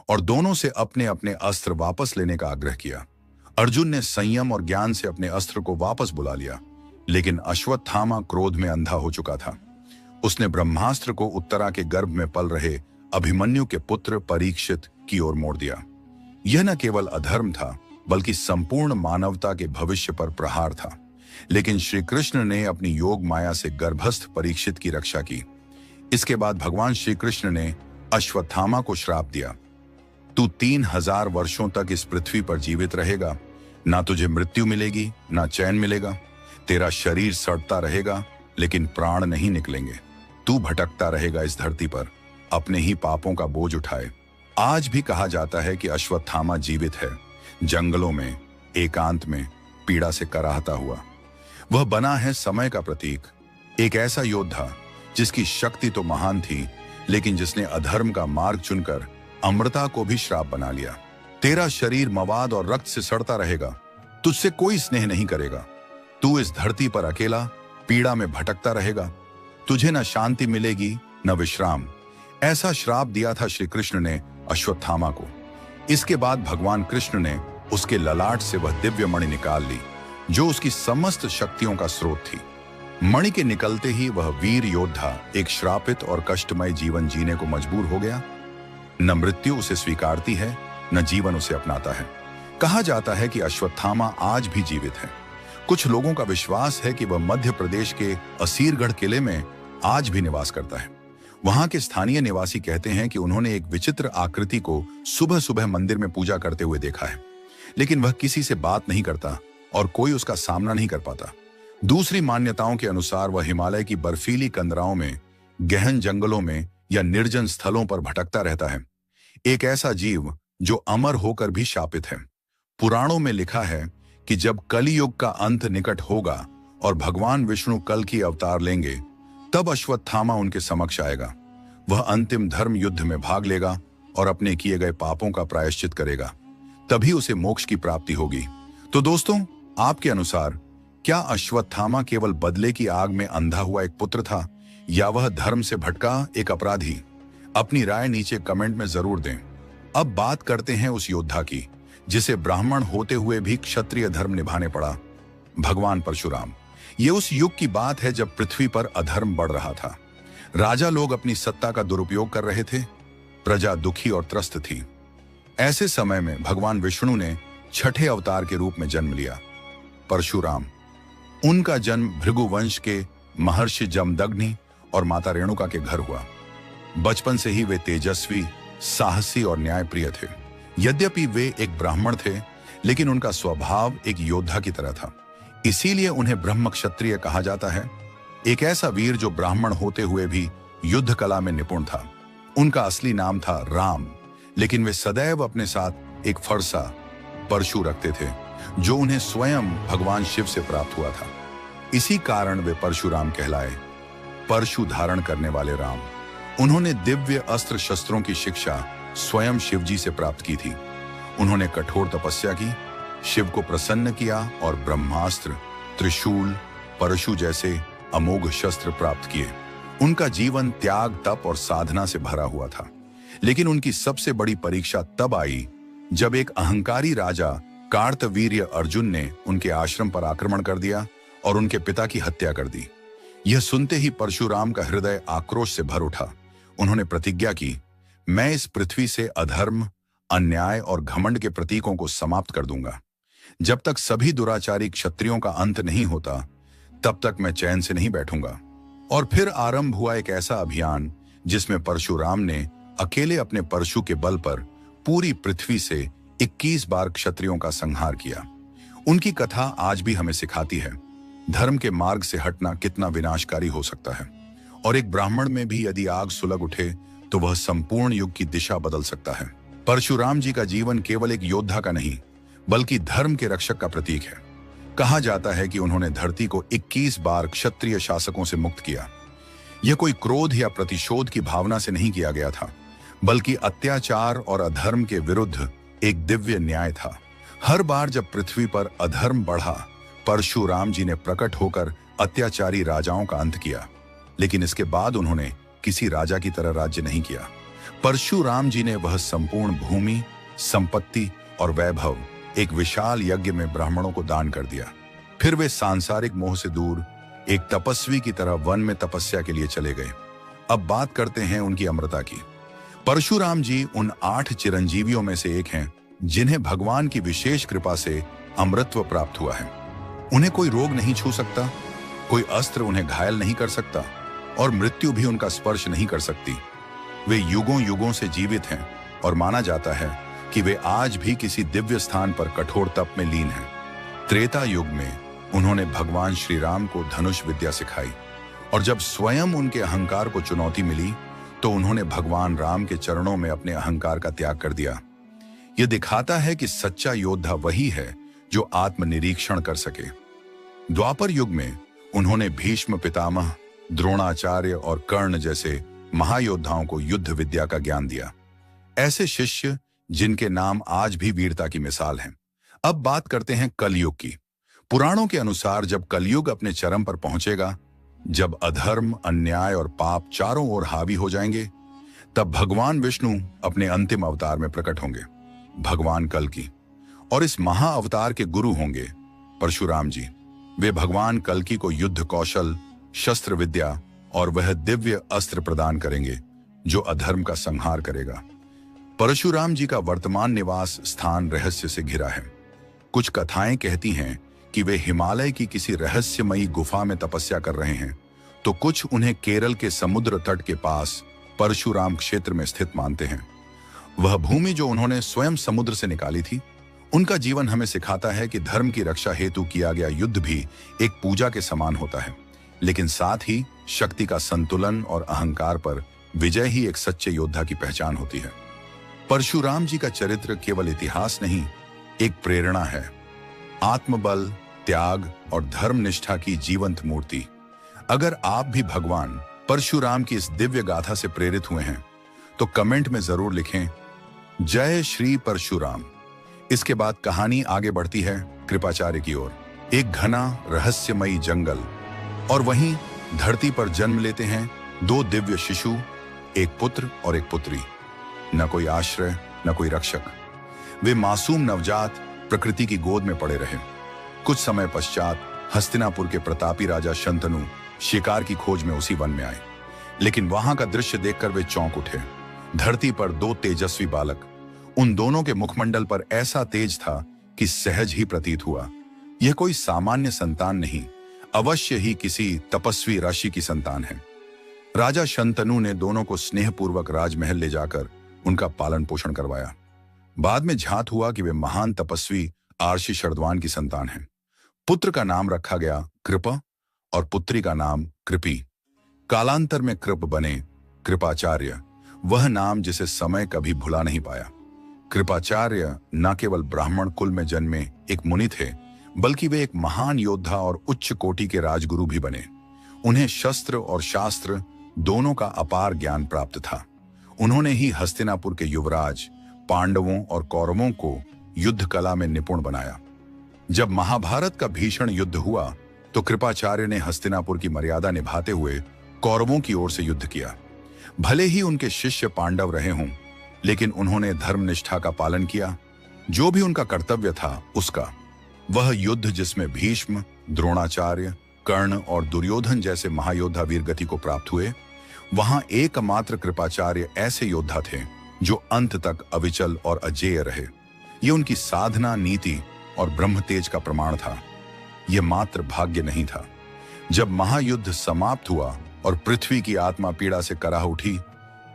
और दोनों से अपने अपने अस्त्र वापस लेने का आग्रह किया। अर्जुन ने संयम और ज्ञान से अपने अस्त्र को वापस बुला लिया, लेकिन अश्वत्थामा क्रोध में अंधा हो चुका था। उसने ब्रह्मास्त्र को उत्तरा के गर्भ में पल रहे अभिमन्यु के पुत्र परीक्षित की ओर मोड़ दिया। यह न केवल अधर्म था, बल्कि संपूर्ण मानवता के भविष्य पर प्रहार था। लेकिन श्री कृष्ण ने अपनी योग माया से गर्भस्थ परीक्षित की रक्षा की। इसके बाद भगवान श्री कृष्ण ने अश्वत्थामा को श्राप दिया, तू 3000 वर्षों तक इस पृथ्वी पर जीवित रहेगा। ना तुझे मृत्यु मिलेगी, ना चैन मिलेगा। तेरा शरीर सड़ता रहेगा, लेकिन प्राण नहीं निकलेंगे। तू भटकता रहेगा इस धरती पर, अपने ही पापों का बोझ उठाए। आज भी कहा जाता है कि अश्वत्थामा जीवित है, जंगलों में, एकांत में, पीड़ा से कराहता हुआ। वह बना है समय का प्रतीक, एक ऐसा योद्धा जिसकी शक्ति तो महान थी, लेकिन जिसने अधर्म का मार्ग चुनकर अमृता को भी श्राप बना लिया। तेरा शरीर मवाद और रक्त से सड़ता रहेगा, तुझसे कोई स्नेह नहीं करेगा, तू इस धरती पर अकेला पीड़ा में भटकता रहेगा, तुझे न शांति मिलेगी न विश्राम। ऐसा श्राप दिया था श्री कृष्ण ने अश्वत्थामा को। इसके बाद भगवान कृष्ण ने उसके ललाट से वह दिव्य मणि निकाल ली, जो उसकी समस्त शक्तियों का स्रोत थी। मणि के निकलते ही वह वीर योद्धा एक श्रापित और कष्टमय जीवन जीने को मजबूर हो गया। न मृत्यु उसे स्वीकारती है, न जीवन उसे अपनाता है। कहा जाता है कि अश्वत्थामा आज भी जीवित है। कुछ लोगों का विश्वास है कि वह मध्य प्रदेश के असीरगढ़ किले में आज भी निवास करता है। वहां के स्थानीय निवासी कहते हैं कि उन्होंने एक विचित्र आकृति को सुबह सुबह मंदिर में पूजा करते हुए देखा है, लेकिन वह किसी से बात नहीं करता और कोई उसका सामना नहीं कर पाता। दूसरी मान्यताओं के अनुसार वह हिमालय की बर्फीली कंदराओं में, गहन जंगलों में या निर्जन स्थलों पर भटकता रहता है। एक ऐसा जीव जो अमर होकर भी शापित है। पुराणों में लिखा है कि जब कलियुग का अंत निकट होगा और भगवान विष्णु कल की अवतार लेंगे, तब अश्वत्थामा उनके समक्ष आएगा। वह अंतिम धर्म युद्ध में भाग लेगा और अपने किए गए पापों का प्रायश्चित करेगा, तभी उसे मोक्ष की प्राप्ति होगी। तो दोस्तों, आपके अनुसार क्या अश्वत्थामा केवल बदले की आग में अंधा हुआ एक पुत्र था, या वह धर्म से भटका एक अपराधी? अपनी राय नीचे कमेंट में जरूर दें। अब बात करते हैं उस योद्धा की जिसे ब्राह्मण होते हुए भी क्षत्रिय धर्म निभाने पड़ा, भगवान परशुराम। ये उस युग की बात है जब पृथ्वी पर अधर्म बढ़ रहा था। राजा लोग अपनी सत्ता का दुरुपयोग कर रहे थे, प्रजा दुखी और त्रस्त थी। ऐसे समय में भगवान विष्णु ने छठे अवतार के रूप में जन्म लिया, परशुराम। उनका जन्म भृगुवंश के महर्षि जमदग्नि और माता रेणुका के घर हुआ। बचपन से ही वे तेजस्वी, साहसी और न्यायप्रिय थे। यद्यपि वे एक ब्राह्मण थे, लेकिन उनका स्वभाव एक योद्धा की तरह था। इसीलिए उन्हें ब्रह्म क्षत्रिय कहा जाता है। एक ऐसा वीर जो ब्राह्मण होते हुए भी युद्ध कला में निपुण था। उनका असली नाम था राम, लेकिन वे सदैव अपने साथ एक फरसा परशु रखते थे, जो उन्हें स्वयं भगवान शिव से प्राप्त हुआ था। इसी कारण वे परशुराम कहलाए, परशु धारण करने वाले राम। उन्होंने दिव्य अस्त्र शस्त्रों की शिक्षा स्वयं शिवजी से प्राप्त की थी। उन्होंने कठोर तपस्या की, शिव को प्रसन्न किया और ब्रह्मास्त्र, त्रिशूल, परशु जैसे अमोघ शस्त्र प्राप्त किए। उनका जीवन त्याग, तप और साधना से भरा हुआ था। लेकिन उनकी सबसे बड़ी परीक्षा तब आई जब एक अहंकारी राजा कार्तवीर्य अर्जुन ने उनके आश्रम पर आक्रमण कर दिया और उनके पिता की हत्या कर दी। यह सुनते ही परशुराम का हृदय आक्रोश से भर उठा। उन्होंने प्रतिज्ञा की, मैं इस पृथ्वी से अधर्म, अन्याय और घमंड के प्रतीकों को समाप्त कर दूंगा। जब तक सभी दुराचारी क्षत्रियों का अंत नहीं होता, तब तक मैं चैन से नहीं बैठूंगा। और फिर आरंभ हुआ एक ऐसा अभियान जिसमें परशुराम ने अकेले अपने परशु के बल पर पूरी पृथ्वी से 21 बार क्षत्रियों का संहार किया। उनकी कथा आज भी हमें सिखाती है धर्म के मार्ग से हटना कितना विनाशकारी हो सकता है। और एक ब्राह्मण में भी यदि आग सुलग उठे तो वह संपूर्ण युग की दिशा बदल सकता है। परशुराम जी का जीवन केवल एक योद्धा का नहीं, बल्कि धर्म के रक्षक का प्रतीक है। कहा जाता है कि उन्होंने धरती को 21 बार क्षत्रिय शासकों से मुक्त किया। यह कोई क्रोध या प्रतिशोध की भावना से नहीं किया गया था, बल्कि अत्याचार और अधर्म के विरुद्ध एक दिव्य न्याय था। हर बार जब पृथ्वी पर अधर्म बढ़ा, परशुराम जी ने प्रकट होकर अत्याचारी राजाओं का अंत किया। लेकिन इसके बाद उन्होंने किसी राजा की तरह राज्य नहीं किया। परशुराम जी ने वह संपूर्ण भूमि, संपत्ति और वैभव एक विशाल यज्ञ में ब्राह्मणों को दान कर दिया। फिर वे सांसारिक मोह से दूर एक तपस्वी की तरह वन में तपस्या के लिए चले गए। अब बात करते हैं उनकी अमरता की। परशुराम जी उन 8 चिरंजीवियों में से एक हैं जिन्हें भगवान की विशेष कृपा से अमरत्व प्राप्त हुआ है। उन्हें कोई रोग नहीं छू सकता, कोई अस्त्र उन्हें घायल नहीं कर सकता और मृत्यु भी उनका स्पर्श नहीं कर सकती। वे युगों युगों से जीवित हैं और माना जाता है कि वे आज भी किसी दिव्य स्थान पर कठोर तप में लीन हैं। त्रेता युग में उन्होंने भगवान श्री राम को धनुष विद्या सिखाई और जब स्वयं उनके अहंकार को चुनौती मिली तो उन्होंने भगवान राम के चरणों में अपने अहंकार का त्याग कर दिया। यह दिखाता है कि सच्चा योद्धा वही है जो आत्मनिरीक्षण कर सके। द्वापर युग में उन्होंने भीष्म पितामह, द्रोणाचार्य और कर्ण जैसे महायोद्धाओं को युद्ध विद्या का ज्ञान दिया। ऐसे शिष्य जिनके नाम आज भी वीरता की मिसाल हैं। अब बात करते हैं कलयुग की। पुराणों के अनुसार जब कलयुग अपने चरम पर पहुंचेगा, जब अधर्म, अन्याय और पाप चारों ओर हावी हो जाएंगे, तब भगवान विष्णु अपने अंतिम अवतार में प्रकट होंगे, भगवान कल्कि। और इस महा अवतार के गुरु होंगे परशुराम जी। वे भगवान कल्कि को युद्ध कौशल, शस्त्र विद्या और वह दिव्य अस्त्र प्रदान करेंगे जो अधर्म का संहार करेगा। परशुराम जी का वर्तमान निवास स्थान रहस्य से घिरा है। कुछ कथाएं कहती हैं कि वे हिमालय की किसी रहस्यमयी गुफा में तपस्या कर रहे हैं, तो कुछ उन्हें केरल के समुद्र तट के पास परशुराम क्षेत्र में स्थित मानते हैं। वह भूमि जो उन्होंने स्वयं समुद्र से निकाली थी। उनका जीवन हमें सिखाता है कि धर्म की रक्षा हेतु किया गया युद्ध भी एक पूजा के समान होता है, लेकिन साथ ही शक्ति का संतुलन और अहंकार पर विजय ही एक सच्चे योद्धा की पहचान होती है। परशुराम जी का चरित्र केवल इतिहास नहीं, एक प्रेरणा है। आत्मबल, त्याग और धर्मनिष्ठा की जीवंत मूर्ति। अगर आप भी भगवान परशुराम की इस दिव्य गाथा से प्रेरित हुए हैं तो कमेंट में जरूर लिखें, जय श्री परशुराम। इसके बाद कहानी आगे बढ़ती है कृपाचार्य की ओर। एक घना रहस्यमयी जंगल, और वहीं धरती पर जन्म लेते हैं दो दिव्य शिशु, एक पुत्र और एक पुत्री। न कोई आश्रय, न कोई रक्षक। वे मासूम नवजात प्रकृति की गोद में पड़े रहे। कुछ समय पश्चात हस्तिनापुर के प्रतापी राजा शंतनु शिकार की खोज में उसी वन में आए, लेकिन वहां का दृश्य देखकर वे चौंक उठे। धरती पर दो तेजस्वी बालक, उन दोनों के मुखमंडल पर ऐसा तेज था कि सहज ही प्रतीत हुआ यह कोई सामान्य संतान नहीं, अवश्य ही किसी तपस्वी ऋषि की संतान है। राजा शंतनु ने दोनों को स्नेहपूर्वक राजमहल ले जाकर उनका पालन पोषण करवाया। बाद में झात हुआ कि वे महान तपस्वी आर्षि शर्दवान की संतान हैं। पुत्र का नाम रखा गया कृप और पुत्री का नाम कृपी। कालांतर में कृप बने कृपाचार्य, वह नाम जिसे समय कभी भुला नहीं पाया। कृपाचार्य न केवल ब्राह्मण कुल में जन्मे एक मुनि थे, बल्कि वे एक महान योद्धा और उच्च कोटि के राजगुरु भी बने। उन्हें शस्त्र और शास्त्र दोनों का अपार ज्ञान प्राप्त था। उन्होंने ही हस्तिनापुर के युवराज, पांडवों और कौरवों को युद्ध कला में निपुण बनाया। जब महाभारत का भीषण युद्ध हुआ तो कृपाचार्य ने हस्तिनापुर की मर्यादा निभाते हुए कौरवों की ओर से युद्ध किया। भले ही उनके शिष्य पांडव रहे हों, लेकिन उन्होंने धर्मनिष्ठा का पालन किया, जो भी उनका कर्तव्य था उसका। वह युद्ध जिसमें भीष्म, द्रोणाचार्य, कर्ण और दुर्योधन जैसे महायोद्धा वीरगति को प्राप्त हुए, वहां एकमात्र कृपाचार्य ऐसे योद्धा थे जो अंत तक अविचल और अजेय रहे। ये उनकी साधना, नीति और ब्रह्म तेज का प्रमाण था। यह मात्र भाग्य नहीं था। जब महायुद्ध समाप्त हुआ और पृथ्वी की आत्मा पीड़ा से कराह उठी,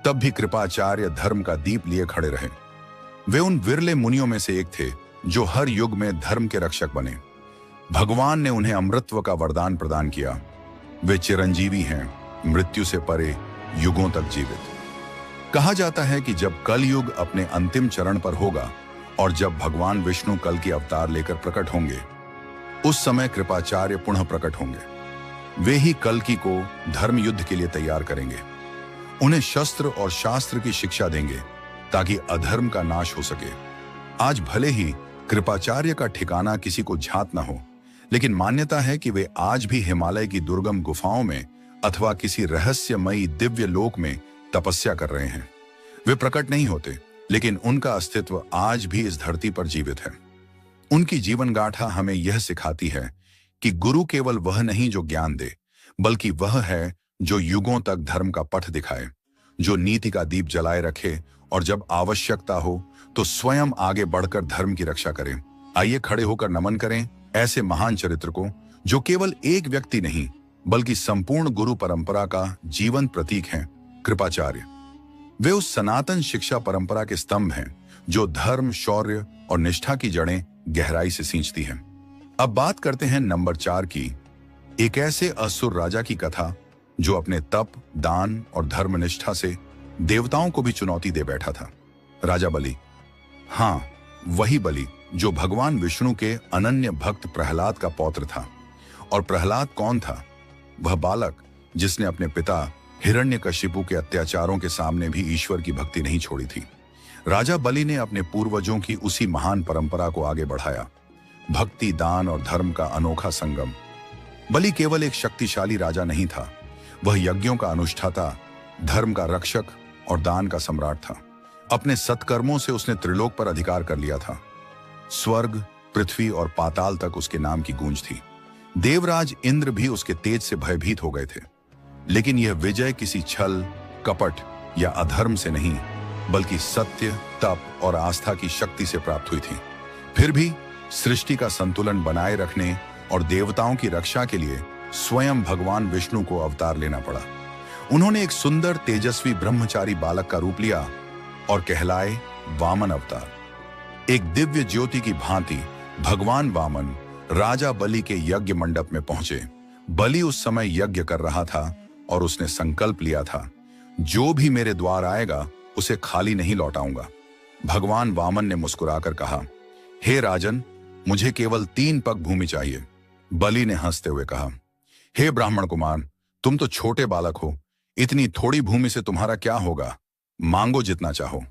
तब भी कृपाचार्य धर्म का दीप लिए खड़े रहे। वे उन विरले मुनियों में से एक थे जो हर युग में धर्म के रक्षक बने। भगवान ने उन्हें अमृतत्व का वरदान प्रदान किया। वे चिरंजीवी हैं, मृत्यु से परे, युगों तक जीवित। कहा जाता है कि जब कलयुग अपने अंतिम चरण पर होगा और जब भगवान विष्णु कल की अवतार लेकर प्रकट होंगे, उस समय कृपाचार्य पुनः प्रकट होंगे। वे ही कल्कि को धर्म युद्ध के लिए तैयार करेंगे। उन्हें शस्त्र और शास्त्र की शिक्षा देंगे ताकि अधर्म का नाश हो सके। आज भले ही कृपाचार्य का ठिकाना किसी को ज्ञात न हो, लेकिन मान्यता है कि वे आज भी हिमालय की दुर्गम गुफाओं में अथवा किसी रहस्यमयी दिव्य लोक में तपस्या कर रहे हैं। वे प्रकट नहीं होते, लेकिन उनका अस्तित्व आज भी इस धरती पर जीवित है। उनकी जीवन गाथा हमें यह सिखाती है कि गुरु केवल वह नहीं जो ज्ञान दे, बल्कि वह है जो युगों तक धर्म का पथ दिखाए, जो नीति का दीप जलाए रखे और जब आवश्यकता हो तो स्वयं आगे बढ़कर धर्म की रक्षा करें। आइए खड़े होकर नमन करें ऐसे महान चरित्र को, जो केवल एक व्यक्ति नहीं बल्कि संपूर्ण गुरु परंपरा का जीवंत प्रतीक हैं। कृपाचार्य वे उस सनातन शिक्षा परंपरा के स्तंभ हैं जो धर्म, शौर्य और निष्ठा की जड़ें गहराई से सींचती हैं। अब बात करते हैं नंबर 4 की, एक ऐसे असुर राजा की कथा जो अपने तप, दान और धर्मनिष्ठा से देवताओं को भी चुनौती दे बैठा था। राजा बलि। हाँ, वही बलि जो भगवान विष्णु के अनन्य भक्त प्रहलाद का पौत्र था। और प्रहलाद कौन था? वह बालक जिसने अपने पिता हिरण्यकशिपु के अत्याचारों के सामने भी ईश्वर की भक्ति नहीं छोड़ी थी। राजा बलि ने अपने पूर्वजों की उसी महान परंपरा को आगे बढ़ाया, भक्ति, दान और धर्म का अनोखा संगम। बलि केवल एक शक्तिशाली राजा नहीं था, वह यज्ञों का अनुष्ठाता, धर्म का रक्षक और दान का सम्राट था। अपने सत्कर्मों से उसने त्रिलोक पर अधिकार कर लिया था। स्वर्ग, पृथ्वी और पाताल तक उसके नाम की गूंज थी। देवराज इंद्र भी उसके तेज से भयभीत हो गए थे। लेकिन यह विजय किसी छल, कपट या अधर्म से नहीं, बल्कि सत्य, तप और आस्था की शक्ति से प्राप्त हुई थी। फिर भी सृष्टि का संतुलन बनाए रखने और देवताओं की रक्षा के लिए स्वयं भगवान विष्णु को अवतार लेना पड़ा। उन्होंने एक सुंदर, तेजस्वी ब्रह्मचारी बालक का रूप लिया और कहलाए वामन अवतार। एक दिव्य ज्योति की भांति भगवान वामन राजा बलि के यज्ञ मंडप में पहुंचे। बलि उस समय यज्ञ कर रहा था और उसने संकल्प लिया था, जो भी मेरे द्वार आएगा उसे खाली नहीं लौटाऊंगा। भगवान वामन ने मुस्कुराकर कहा, हे राजन, मुझे केवल 3 पग भूमि चाहिए। बलि ने हंसते हुए कहा, हे ब्राह्मण कुमार, तुम तो छोटे बालक हो, इतनी थोड़ी भूमि से तुम्हारा क्या होगा, मांगो जितना चाहो।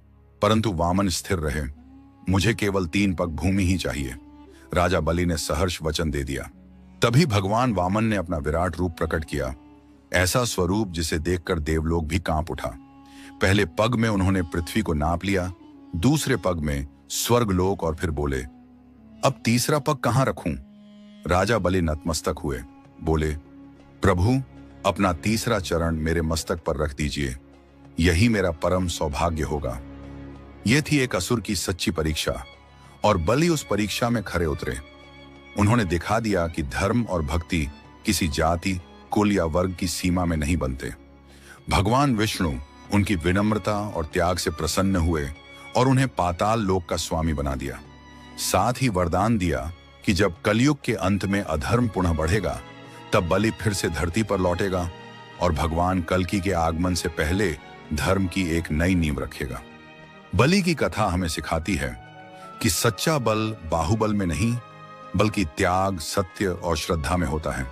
परंतु वामन स्थिर रहे, मुझे केवल 3 पग भूमि ही चाहिए। राजा बलि ने सहर्ष वचन दे दिया। तभी भगवान वामन ने अपना विराट रूप प्रकट किया, ऐसा स्वरूप जिसे देखकर देवलोक भी कांप उठा। पहले पग में उन्होंने पृथ्वी को नाप लिया, दूसरे पग में स्वर्गलोक और फिर बोले, अब तीसरा पग कहां रखूं? राजा बलि नतमस्तक हुए, बोले, प्रभु, अपना तीसरा चरण मेरे मस्तक पर रख दीजिए, यही मेरा परम सौभाग्य होगा। यह थी एक असुर की सच्ची परीक्षा और बलि उस परीक्षा में खरे उतरे। उन्होंने दिखा दिया कि धर्म और भक्ति किसी जाति, कुल या वर्ग की सीमा में नहीं बनते। भगवान विष्णु उनकी विनम्रता और त्याग से प्रसन्न हुए और उन्हें पाताल लोक का स्वामी बना दिया। साथ ही वरदान दिया कि जब कलयुग के अंत में अधर्म पुनः बढ़ेगा, तब बलि फिर से धरती पर लौटेगा और भगवान कल्कि के आगमन से पहले धर्म की एक नई नींव रखेगा। बलि की कथा हमें सिखाती है कि सच्चा बल बाहुबल में नहीं, बल्कि त्याग, सत्य और श्रद्धा में होता है।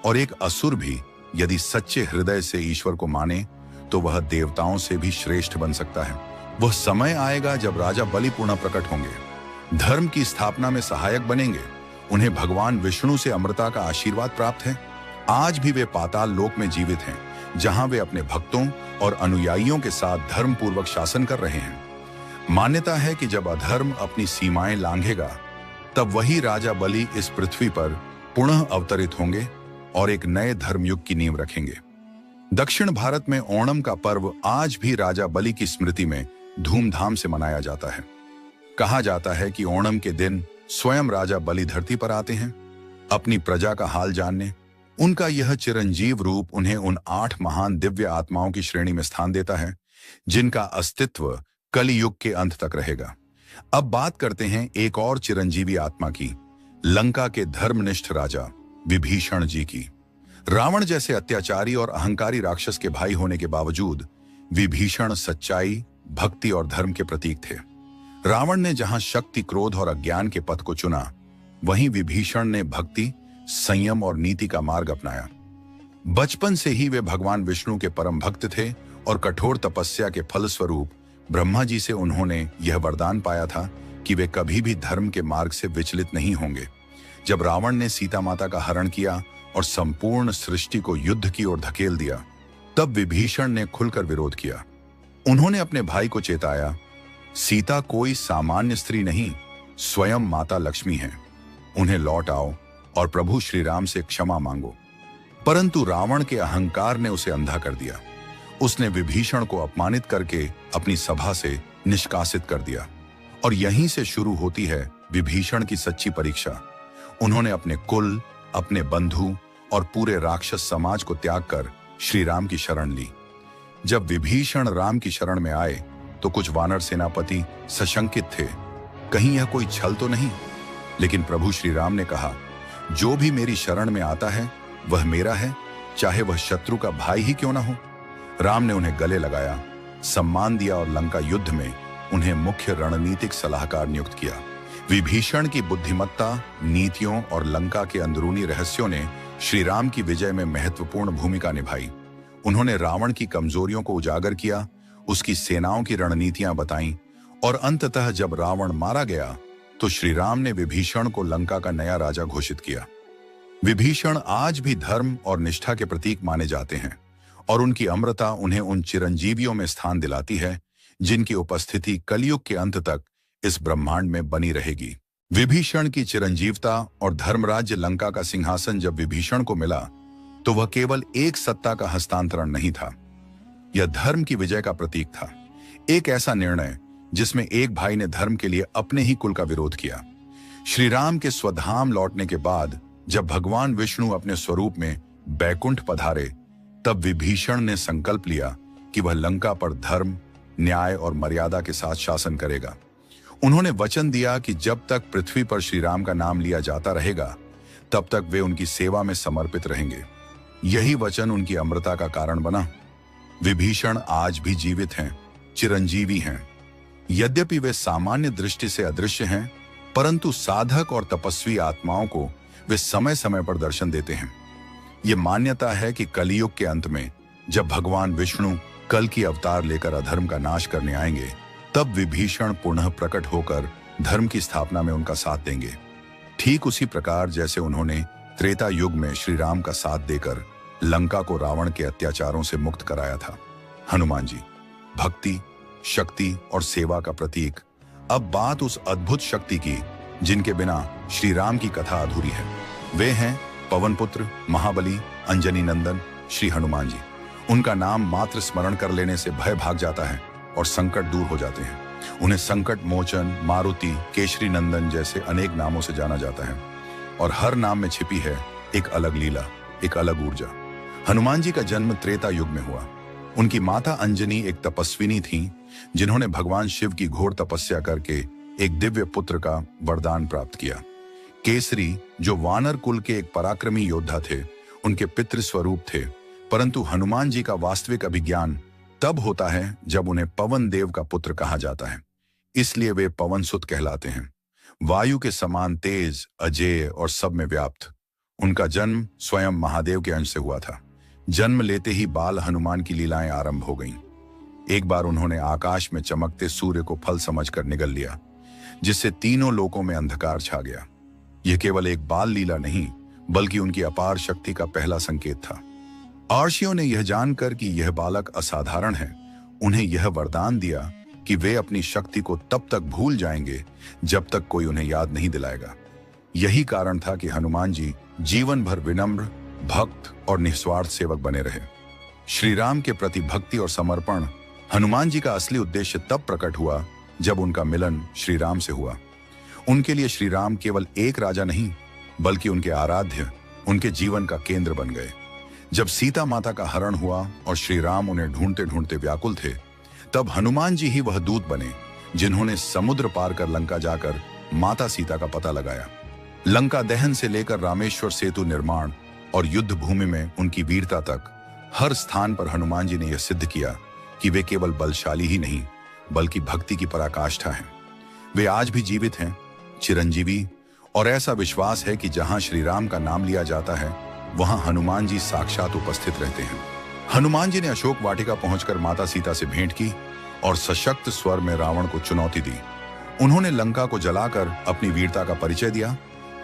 और एक असुर भी यदि सच्चे हृदय से ईश्वर को माने, तो वह देवताओं से भी श्रेष्ठ बन सकता है। वह समय आएगा जब राजा बलि पुनः प्रकट होंगे, धर्म की स्थापना में सहायक बनेंगे। उन्हें भगवान विष्णु से अमृता का आशीर्वाद प्राप्त है। आज भी वे पाताल लोक में जीवित हैं, जहां वे अपने भक्तों और अनुयायियों के साथ धर्म पूर्वक शासन कर रहे हैं। मान्यता है कि जब अधर्म अपनी सीमाएं लांघेगा, तब वही राजा बलि इस पृथ्वी पर पुनः अवतरित होंगे और एक नए धर्मयुग की नींव रखेंगे। दक्षिण भारत में ओणम का पर्व आज भी राजा बलि की स्मृति में धूमधाम से मनाया जाता है। कहा जाता है कि ओणम के दिन स्वयं राजा बलि धरती पर आते हैं, अपनी प्रजा का हाल जानने। उनका यह चिरंजीव रूप उन्हें उन 8 महान दिव्य आत्माओं की श्रेणी में स्थान देता है, जिनका अस्तित्व कलियुग के अंत तक रहेगा। अब बात करते हैं एक और चिरंजीवी आत्मा की, लंका के धर्मनिष्ठ राजा विभीषण जी की। रावण जैसे अत्याचारी और अहंकारी राक्षस के भाई होने के बावजूद विभीषण सच्चाई, भक्ति और धर्म के प्रतीक थे। रावण ने जहां शक्ति, क्रोध और अज्ञान के पथ को चुना, वहीं विभीषण ने भक्ति, संयम और नीति का मार्ग अपनाया। बचपन से ही वे भगवान विष्णु के परम भक्त थे और कठोर तपस्या के फलस्वरूप ब्रह्मा जी से उन्होंने यह वरदान पाया था कि वे कभी भी धर्म के मार्ग से विचलित नहीं होंगे। जब रावण ने सीता माता का हरण किया और संपूर्ण सृष्टि को युद्ध की ओर धकेल दिया, तब विभीषण ने खुलकर विरोध किया। उन्होंने अपने भाई को चेताया, सीता कोई सामान्य स्त्री नहीं, स्वयं माता लक्ष्मी है। उन्हें लौट आओ और प्रभु श्री राम से क्षमा मांगो। परंतु रावण के अहंकार ने उसे अंधा कर दिया। उसने विभीषण को अपमानित करके अपनी सभा से निष्कासित कर दिया। और यहीं से शुरू होती है विभीषण की सच्ची परीक्षा। उन्होंने अपने कुल, अपने बंधु और पूरे राक्षस समाज को त्याग कर श्री राम की शरण ली। जब विभीषण राम की शरण में आए, तो कुछ वानर सेनापति सशंकित थे, कहीं यह कोई छल तो नहीं। लेकिन प्रभु श्री राम ने कहा, जो भी मेरी शरण में आता है वह मेरा है, चाहे वह शत्रु का भाई ही क्यों ना हो। राम ने उन्हें गले लगाया, सम्मान दिया और लंका युद्ध में उन्हें मुख्य रणनीतिक सलाहकार नियुक्त किया। विभीषण की बुद्धिमत्ता, नीतियों और लंका के अंदरूनी रहस्यों ने श्री राम की विजय में महत्वपूर्ण भूमिका निभाई। उन्होंने रावण की कमजोरियों को उजागर किया, उसकी सेनाओं की रणनीतियां बताईं और अंततः जब रावण मारा गया तो श्री राम ने विभीषण को लंका का नया राजा घोषित किया। विभीषण आज भी धर्म और निष्ठा के प्रतीक माने जाते हैं और उनकी अमरता उन्हें उन चिरंजीवियों में स्थान दिलाती है जिनकी उपस्थिति कलयुग के अंत तक इस ब्रह्मांड में बनी रहेगी। विभीषण की चिरंजीवता और धर्मराज्य लंका का सिंहासन जब विभीषण को मिला तो वह केवल एक सत्ता का हस्तांतरण नहीं था, यह धर्म की विजय का प्रतीक था। एक ऐसा निर्णय जिसमें एक भाई ने धर्म के लिए अपने ही कुल का विरोध किया। श्री राम के स्वधाम लौटने के बाद जब भगवान विष्णु अपने स्वरूप में बैकुंठ पधारे तब विभीषण ने संकल्प लिया कि वह लंका पर धर्म, न्याय और मर्यादा के साथ शासन करेगा। उन्होंने वचन दिया कि जब तक पृथ्वी पर श्री राम का नाम लिया जाता रहेगा तब तक वे उनकी सेवा में समर्पित रहेंगे। यही वचन उनकी अमरता का कारण बना। विभीषण आज भी जीवित हैं, चिरंजीवी हैं। यद्यपि वे सामान्य दृष्टि से अदृश्य हैं, परंतु साधक और तपस्वी आत्माओं को वे समय समय पर दर्शन देते हैं। ये मान्यता है कि कलयुग के अंत में जब भगवान विष्णु कल की अवतार लेकर अधर्म का नाश करने आएंगे तब विभीषण पुनः प्रकट होकर धर्म की स्थापना में उनका साथ देंगे। ठीक उसी प्रकार जैसे उन्होंने त्रेता युग में श्री राम का साथ देकर लंका को रावण के अत्याचारों से मुक्त कराया था। हनुमान जी भक्ति, शक्ति और सेवा का प्रतीक। अब बात उस अद्भुत शक्ति की जिनके बिना श्री राम की कथा अधूरी है। वे हैं पवन पुत्र, महाबली, अंजनी नंदन श्री हनुमान जी। उनका नाम मात्र स्मरण कर लेने से भय भाग जाता है और संकट दूर हो जाते हैं। उन्हें संकट मोचन, मारुति, केशरी नंदन जैसे अनेक नामों से जाना जाता है और हर नाम में छिपी है एक अलग लीला, एक अलग ऊर्जा। हनुमान जी का जन्म त्रेता युग में हुआ। उनकी माता अंजनी एक तपस्विनी थीं जिन्होंने भगवान शिव की घोर तपस्या करके एक दिव्य पुत्र का वरदान प्राप्त किया। केसरी, जो वानर कुल के एक पराक्रमी योद्धा थे, उनके पितृस्वरूप थे, परंतु हनुमान जी का वास्तविक अभिज्ञान तब होता है जब उन्हें पवन देव का पुत्र कहा जाता है। इसलिए वे पवन सुत कहलाते हैं। वायु के समान तेज, अजेय और सब में व्याप्त। उनका जन्म स्वयं महादेव के अंश से हुआ था। जन्म लेते ही बाल हनुमान की लीलाएं आरंभ हो गईं। एक बार उन्होंने आकाश में चमकते सूर्य को फल समझकर निगल लिया, जिससे तीनों लोकों में अंधकार छा गया। यह केवल एक बाल लीला नहीं, बल्कि उनकी अपार शक्ति का पहला संकेत था। आर्षियों ने यह जानकर कि यह बालक असाधारण है, उन्हें यह वरदान दिया कि वे अपनी शक्ति को तब तक भूल जाएंगे जब तक कोई उन्हें याद नहीं दिलाएगा। यही कारण था कि हनुमान जी जीवन भर विनम्र, भक्त और निस्वार्थ सेवक बने रहे। श्री राम के प्रति भक्ति और समर्पण हनुमान जी का असली उद्देश्य तब प्रकट हुआ जब उनका मिलन श्री राम से हुआ। उनके लिए श्री राम केवल एक राजा नहीं, बल्कि उनके आराध्य, उनके जीवन का केंद्र बन गए। जब सीता माता का हरण हुआ और श्री राम उन्हें ढूंढते ढूंढते व्याकुल थे, तब हनुमान जी ही वह दूत बने जिन्होंने समुद्र पार कर लंका जाकर माता सीता का पता लगाया। लंका दहन से लेकर रामेश्वर सेतु निर्माण और युद्ध भूमि में उनकी वीरता तक, हर स्थान पर हनुमान जी ने यह सिद्ध किया कि वे केवल बलशाली ही नहीं, बल्कि भक्ति की पराकाष्ठा हैं। वे आज भी जीवित हैं, चिरंजीवी, और ऐसा विश्वास है कि जहां श्री राम का नाम लिया जाता है वहां हनुमान जी साक्षात उपस्थित रहते हैं। हनुमान जी ने अशोक वाटिका पहुंचकर माता सीता से भेंट की और सशक्त स्वर में रावण को चुनौती दी। उन्होंने लंका को जलाकर अपनी वीरता का परिचय दिया,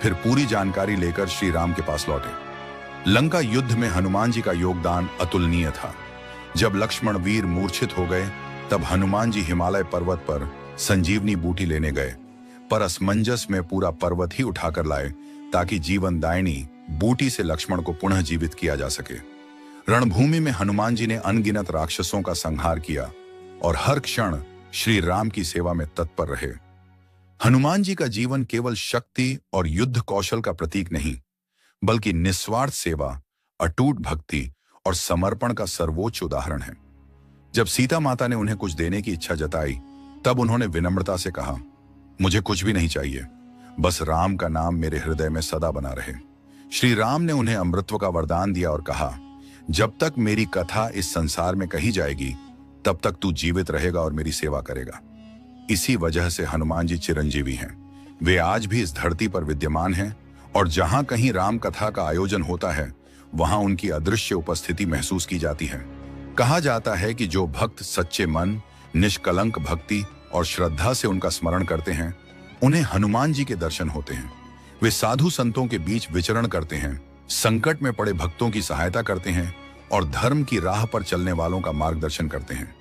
फिर पूरी जानकारी लेकर श्री राम के पास लौटे। लंका युद्ध में हनुमान जी का योगदान अतुलनीय था। जब लक्ष्मण वीर मूर्छित हो गए, तब हनुमान जी हिमालय पर्वत पर संजीवनी बूटी लेने गए, पर असमंजस में पूरा पर्वत ही उठाकर लाए ताकि जीवनदायिनी बूटी से लक्ष्मण को पुनः जीवित किया जा सके। रणभूमि में हनुमान जी ने अनगिनत राक्षसों का संहार किया और हर क्षण श्री राम की सेवा में तत्पर रहे। हनुमान जी का जीवन केवल शक्ति और युद्ध कौशल का प्रतीक नहीं, बल्कि निस्वार्थ सेवा, अटूट भक्ति और समर्पण का सर्वोच्च उदाहरण है। जब सीता माता ने उन्हें कुछ देने की इच्छा जताई, तब उन्होंने विनम्रता से कहा, मुझे कुछ भी नहीं चाहिए, बस राम का नाम मेरे हृदय में सदा बना रहे। श्री राम ने उन्हें अमृतत्व का वरदान दिया और कहा, जब तक मेरी कथा इस संसार में कही जाएगी, तब तक तू जीवित रहेगा और मेरी सेवा करेगा। इसी वजह से हनुमान जी चिरंजीवी हैं। वे आज भी इस धरती पर विद्यमान हैं और जहां कहीं राम कथा का आयोजन होता है वहां उनकी अदृश्य उपस्थिति महसूस की जाती है। कहा जाता है कि जो भक्त सच्चे मन, निष्कलंक भक्ति और श्रद्धा से उनका स्मरण करते हैं, उन्हें हनुमान जी के दर्शन होते हैं। वे साधु संतों के बीच विचरण करते हैं, संकट में पड़े भक्तों की सहायता करते हैं और धर्म की राह पर चलने वालों का मार्गदर्शन करते हैं।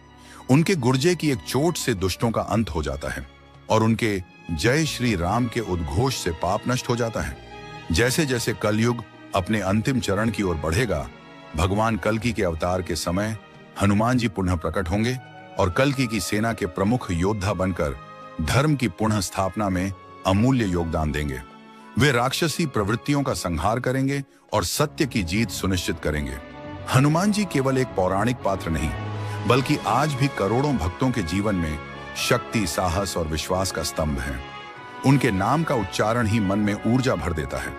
उनके गुर्जे की एक चोट से दुष्टों का अंत हो जाता है और उनके जय श्री राम के उद्घोष से पाप नष्ट हो जाता है। जैसे जैसे कलयुग अपने अंतिम चरण की ओर बढ़ेगा, भगवान कल्कि के अवतार के समय हनुमान जी पुनः प्रकट होंगे और कल्कि की सेना के प्रमुख योद्धा बनकर धर्म की पुनः स्थापना में अमूल्य योगदान देंगे। वे राक्षसी प्रवृत्तियों का संहार करेंगे और सत्य की जीत सुनिश्चित करेंगे। हनुमान जी केवल एक पौराणिक पात्र नहीं, बल्कि आज भी करोड़ों भक्तों के जीवन में शक्ति, साहस और विश्वास का स्तंभ हैं। उनके नाम का उच्चारण ही मन में ऊर्जा भर देता है।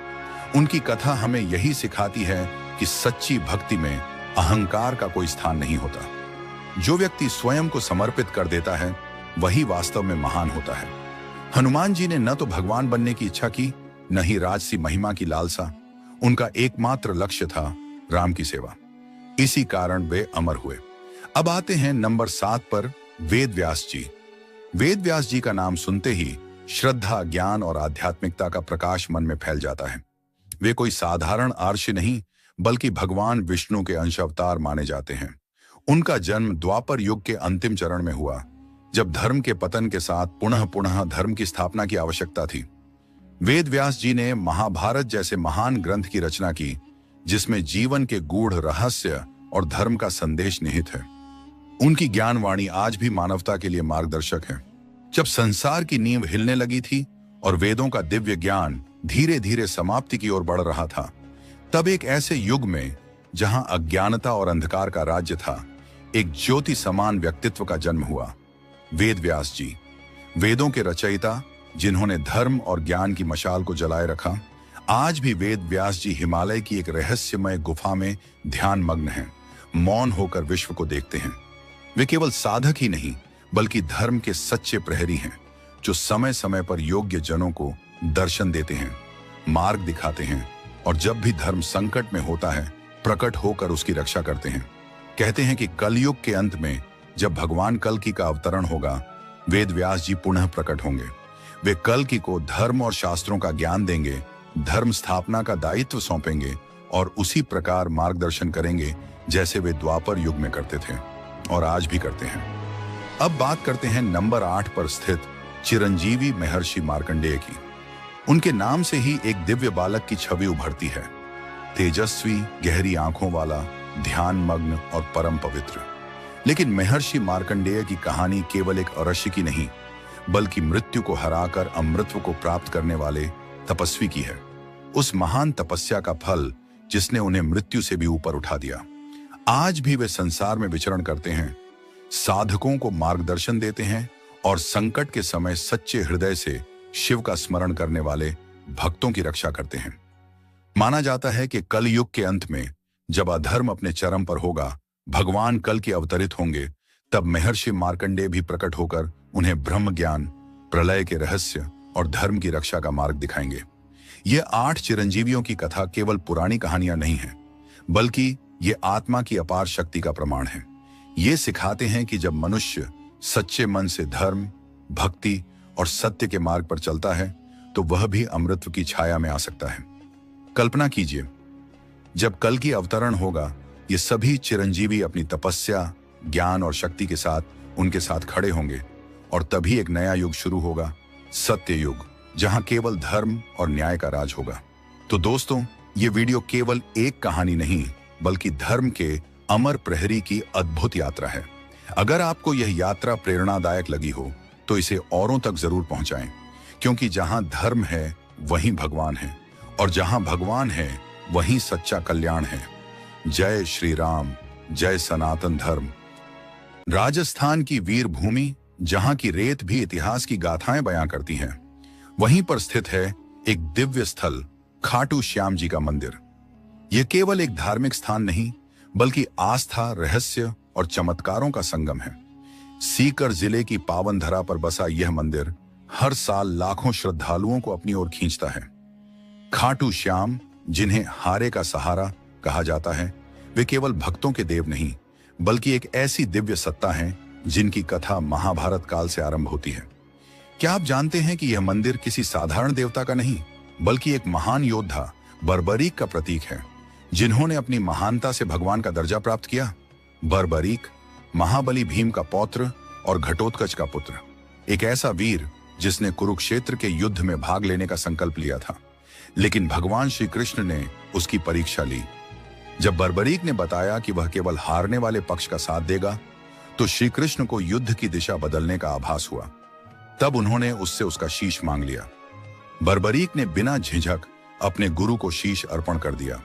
उनकी कथा हमें यही सिखाती है कि सच्ची भक्ति में अहंकार का कोई स्थान नहीं होता। जो व्यक्ति स्वयं को समर्पित कर देता है वही वास्तव में महान होता है। हनुमान जी ने न तो भगवान बनने की इच्छा की, न ही राजसी महिमा की लालसा। उनका एकमात्र लक्ष्य था राम की सेवा। इसी कारण वे अमर हुए। अब आते हैं नंबर 7 पर, वेद व्यास जी। वेद व्यास जी का नाम सुनते ही श्रद्धा, ज्ञान और आध्यात्मिकता का प्रकाश मन में फैल जाता है। वे कोई साधारण आर्षि नहीं, बल्कि भगवान विष्णु के अंश अवतार माने जाते हैं। उनका जन्म द्वापर युग के अंतिम चरण में हुआ, जब धर्म के पतन के साथ पुनः पुनः धर्म की स्थापना की आवश्यकता थी। वेद व्यास जी ने महाभारत जैसे महान ग्रंथ की रचना की, जिसमें जीवन के गूढ़ रहस्य और धर्म का संदेश निहित है। उनकी ज्ञानवाणी आज भी मानवता के लिए मार्गदर्शक है। जब संसार की नींव हिलने लगी थी और वेदों का दिव्य ज्ञान धीरे धीरे समाप्ति की ओर बढ़ रहा था, तब एक ऐसे युग में जहां अज्ञानता और अंधकार का राज्य था, एक ज्योति समान व्यक्तित्व का जन्म हुआ, वेद व्यास जी। वेदों के रचयिता, जिन्होंने धर्म और ज्ञान की मशाल को जलाए रखा। आज भी वेद व्यास जी हिमालय की एक रहस्यमय गुफा में ध्यान मग्न हैं, मौन होकर विश्व को देखते हैं। वे केवल साधक ही नहीं, बल्कि धर्म के सच्चे प्रहरी हैं, जो समय समय पर योग्य जनों को दर्शन देते हैं, मार्ग दिखाते हैं और जब भी धर्म संकट में होता है, प्रकट होकर उसकी रक्षा करते हैं। कहते हैं कि कलयुग के अंत में जब भगवान कल्कि का अवतरण होगा, वेद व्यास जी पुनः प्रकट होंगे। वे कल्कि को धर्म और शास्त्रों का ज्ञान देंगे, धर्म स्थापना का दायित्व सौंपेंगे और उसी प्रकार मार्गदर्शन करेंगे जैसे वे द्वापर युग में करते थे और आज भी करते हैं। अब बात करते हैं नंबर 8 पर स्थित चिरंजीवी महर्षि मार्कंडेय की। उनके नाम से ही एक दिव्य बालक की छवि उभरती है, तेजस्वी, गहरी आंखों वाला, ध्यान मग्न और परम पवित्र। लेकिन महर्षि मार्कंडेय की कहानी केवल एक अरष्य की नहीं, बल्कि मृत्यु को हराकर अमृतत्व को प्राप्त करने वाले तपस्वी की है। उस महान तपस्या का फल जिसने उन्हें मृत्यु से भी ऊपर उठा दिया। आज भी वे संसार में विचरण करते हैं, साधकों को मार्गदर्शन देते हैं और संकट के समय सच्चे हृदय से शिव का स्मरण करने वाले भक्तों की रक्षा करते हैं। माना जाता है कि कलयुग के अंत में जब अधर्म अपने चरम पर होगा, भगवान कल्कि अवतरित होंगे, तब महर्षि मार्कंडेय भी प्रकट होकर उन्हें ब्रह्म ज्ञान, प्रलय के रहस्य और धर्म की रक्षा का मार्ग दिखाएंगे। ये 8 चिरंजीवियों की कथा केवल पुरानी कहानियां नहीं है, बल्कि ये आत्मा की अपार शक्ति का प्रमाण है। ये सिखाते हैं कि जब मनुष्य सच्चे मन से धर्म, भक्ति और सत्य के मार्ग पर चलता है, तो वह भी अमृतत्व की छाया में आ सकता है। कल्पना कीजिए, जब कल्कि अवतरण होगा, ये सभी चिरंजीवी अपनी तपस्या, ज्ञान और शक्ति के साथ उनके साथ खड़े होंगे और तभी एक नया युग शुरू होगा, सत्य युग, जहां केवल धर्म और न्याय का राज होगा। तो दोस्तों, ये वीडियो केवल एक कहानी नहीं, बल्कि धर्म के अमर प्रहरी की अद्भुत यात्रा है। अगर आपको यह यात्रा प्रेरणादायक लगी हो, तो इसे औरों तक जरूर पहुंचाएं, क्योंकि जहां धर्म है वहीं भगवान है और जहां भगवान है वहीं सच्चा कल्याण है। जय श्री राम, जय सनातन धर्म। राजस्थान की वीर भूमि, जहां की रेत भी इतिहास की गाथाएं बयां करती हैं, वहीं पर स्थित है एक दिव्य स्थल, खाटू श्याम जी का मंदिर। यह केवल एक धार्मिक स्थान नहीं, बल्कि आस्था, रहस्य और चमत्कारों का संगम है। सीकर जिले की पावन धरा पर बसा यह मंदिर हर साल लाखों श्रद्धालुओं को अपनी ओर खींचता है। खाटू श्याम, जिन्हें हारे का सहारा कहा जाता है, वे केवल भक्तों के देव नहीं बल्कि एक ऐसी दिव्य सत्ता है जिनकी कथा महाभारत काल से आरंभ होती है। क्या आप जानते हैं कि यह मंदिर किसी साधारण देवता का नहीं बल्कि एक महान योद्धा बर्बरीक का प्रतीक है, जिन्होंने अपनी महानता से भगवान का दर्जा प्राप्त किया। बर्बरीक महाबली भीम का पौत्र और घटोत्कच का पुत्र, एक ऐसा वीर जिसने कुरुक्षेत्र के युद्ध में भाग लेने का संकल्प लिया था, लेकिन भगवान श्री कृष्ण ने उसकी परीक्षा ली। जब बर्बरीक ने बताया कि वह केवल हारने वाले पक्ष का साथ देगा, तो श्री कृष्ण को युद्ध की दिशा बदलने का आभास हुआ। तब उन्होंने उससे उसका शीश मांग लिया। बर्बरीक ने बिना झिझक अपने गुरु को शीश अर्पण कर दिया।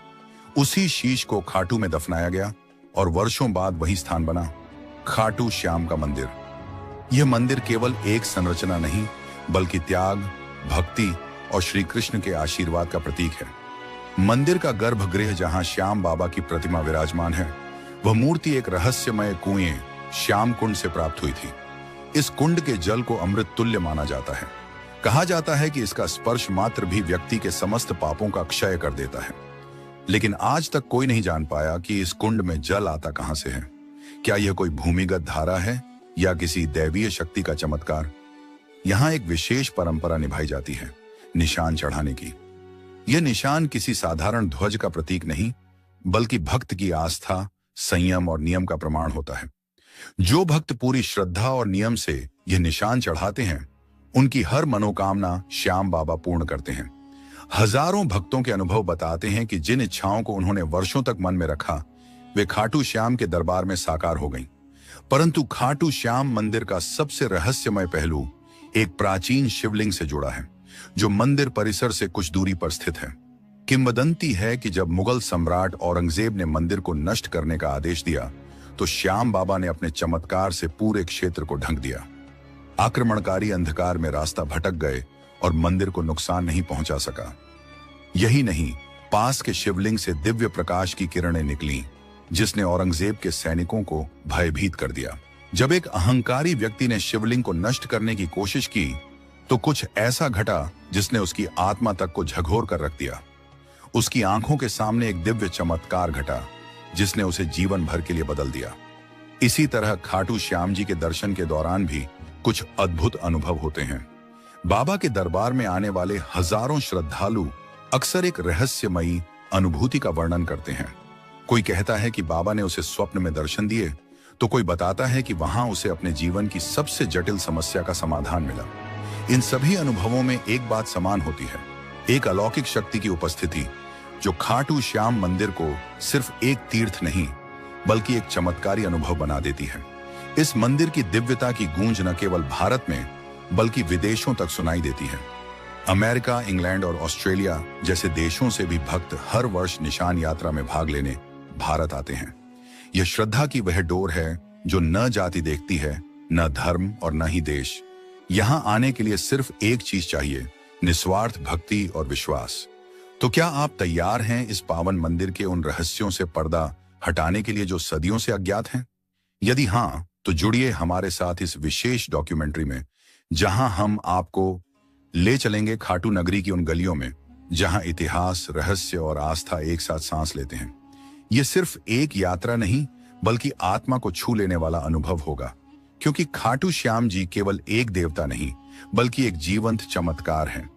उसी शीश को खाटू में दफनाया गया और वर्षों बाद वही स्थान बना, खाटू श्याम का मंदिर। यह मंदिर केवल एक संरचना नहीं बल्कि त्याग, भक्ति और श्री कृष्ण के आशीर्वाद का प्रतीक है। मंदिर का गर्भगृह, जहां श्याम बाबा की प्रतिमा विराजमान है, वह मूर्ति एक रहस्यमय कुएं श्याम कुंड से प्राप्त हुई थी। इस कुंड के जल को अमृत तुल्य माना जाता है। कहा जाता है कि इसका स्पर्श मात्र भी व्यक्ति के समस्त पापों का क्षय कर देता है। लेकिन आज तक कोई नहीं जान पाया कि इस कुंड में जल आता कहां से है। क्या यह कोई भूमिगत धारा है या किसी दैवीय शक्ति का चमत्कार? यहां एक विशेष परंपरा निभाई जाती है, निशान चढ़ाने की। यह निशान किसी साधारण ध्वज का प्रतीक नहीं बल्कि भक्त की आस्था, संयम और नियम का प्रमाण होता है। जो भक्त पूरी श्रद्धा और नियम से यह निशान चढ़ाते हैं, उनकी हर मनोकामना श्याम बाबा पूर्ण करते हैं। हजारों भक्तों के अनुभव बताते हैं कि जिन इच्छाओं को उन्होंने वर्षों तक मन में रखा, वे खाटू श्याम के दरबार में साकार हो गईं। परंतु खाटू श्याम मंदिर का सबसे रहस्यमय पहलू एक प्राचीन शिवलिंग से जुड़ा है, जो मंदिर परिसर से कुछ दूरी पर स्थित है। किंवदंती है कि जब मुगल सम्राट औरंगजेब ने मंदिर को नष्ट करने का आदेश दिया, तो श्याम बाबा ने अपने चमत्कार से पूरे क्षेत्र को ढक दिया। आक्रमणकारी अंधकार में रास्ता भटक गए और मंदिर को नुकसान नहीं पहुंचा सका। यही नहीं, पास के शिवलिंग से दिव्य प्रकाश की किरणें निकली, जिसने औरंगजेब के सैनिकों को भयभीत कर दिया। जब एक अहंकारी व्यक्ति ने शिवलिंग को नष्ट करने की कोशिश की, तो कुछ ऐसा घटा जिसने उसकी आत्मा तक को झकझोर कर रख दिया। उसकी आंखों के सामने एक दिव्य चमत्कार घटा, जिसने उसे जीवन भर के लिए बदल दिया। इसी तरह खाटू श्याम जी के दर्शन के दौरान भी कुछ अद्भुत अनुभव होते हैं। बाबा के दरबार में आने वाले हजारों श्रद्धालु अक्सर एक रहस्यमयी अनुभूति का वर्णन करते हैं। कोई कहता है कि बाबा ने उसे स्वप्न में दर्शन दिए, तो कोई बताता है कि वहां उसे अपने जीवन की सबसे जटिल समस्या का समाधान मिला। इन सभी अनुभवों में एक बात समान होती है, एक अलौकिक शक्ति की उपस्थिति, जो खाटू श्याम मंदिर को सिर्फ एक तीर्थ नहीं बल्कि एक चमत्कारी अनुभव बना देती है। इस मंदिर की दिव्यता की गूंज न केवल भारत में बल्कि विदेशों तक सुनाई देती है। अमेरिका, इंग्लैंड और ऑस्ट्रेलिया जैसे देशों से भी भक्त हर वर्ष निशान यात्रा में भाग लेने भारत आते हैं। यह श्रद्धा की वह डोर है जो न जाति देखती है, न धर्म और न ही देश। यहां आने के लिए सिर्फ एक चीज चाहिए, निस्वार्थ भक्ति और विश्वास। तो क्या आप तैयार हैं इस पावन मंदिर के उन रहस्यों से पर्दा हटाने के लिए जो सदियों से अज्ञात हैं? यदि हां, तो जुड़िए हमारे साथ इस विशेष डॉक्यूमेंट्री में, जहां हम आपको ले चलेंगे खाटू नगरी की उन गलियों में जहां इतिहास, रहस्य और आस्था एक साथ सांस लेते हैं। यह सिर्फ एक यात्रा नहीं बल्कि आत्मा को छू लेने वाला अनुभव होगा, क्योंकि खाटू श्याम जी केवल एक देवता नहीं बल्कि एक जीवंत चमत्कार है।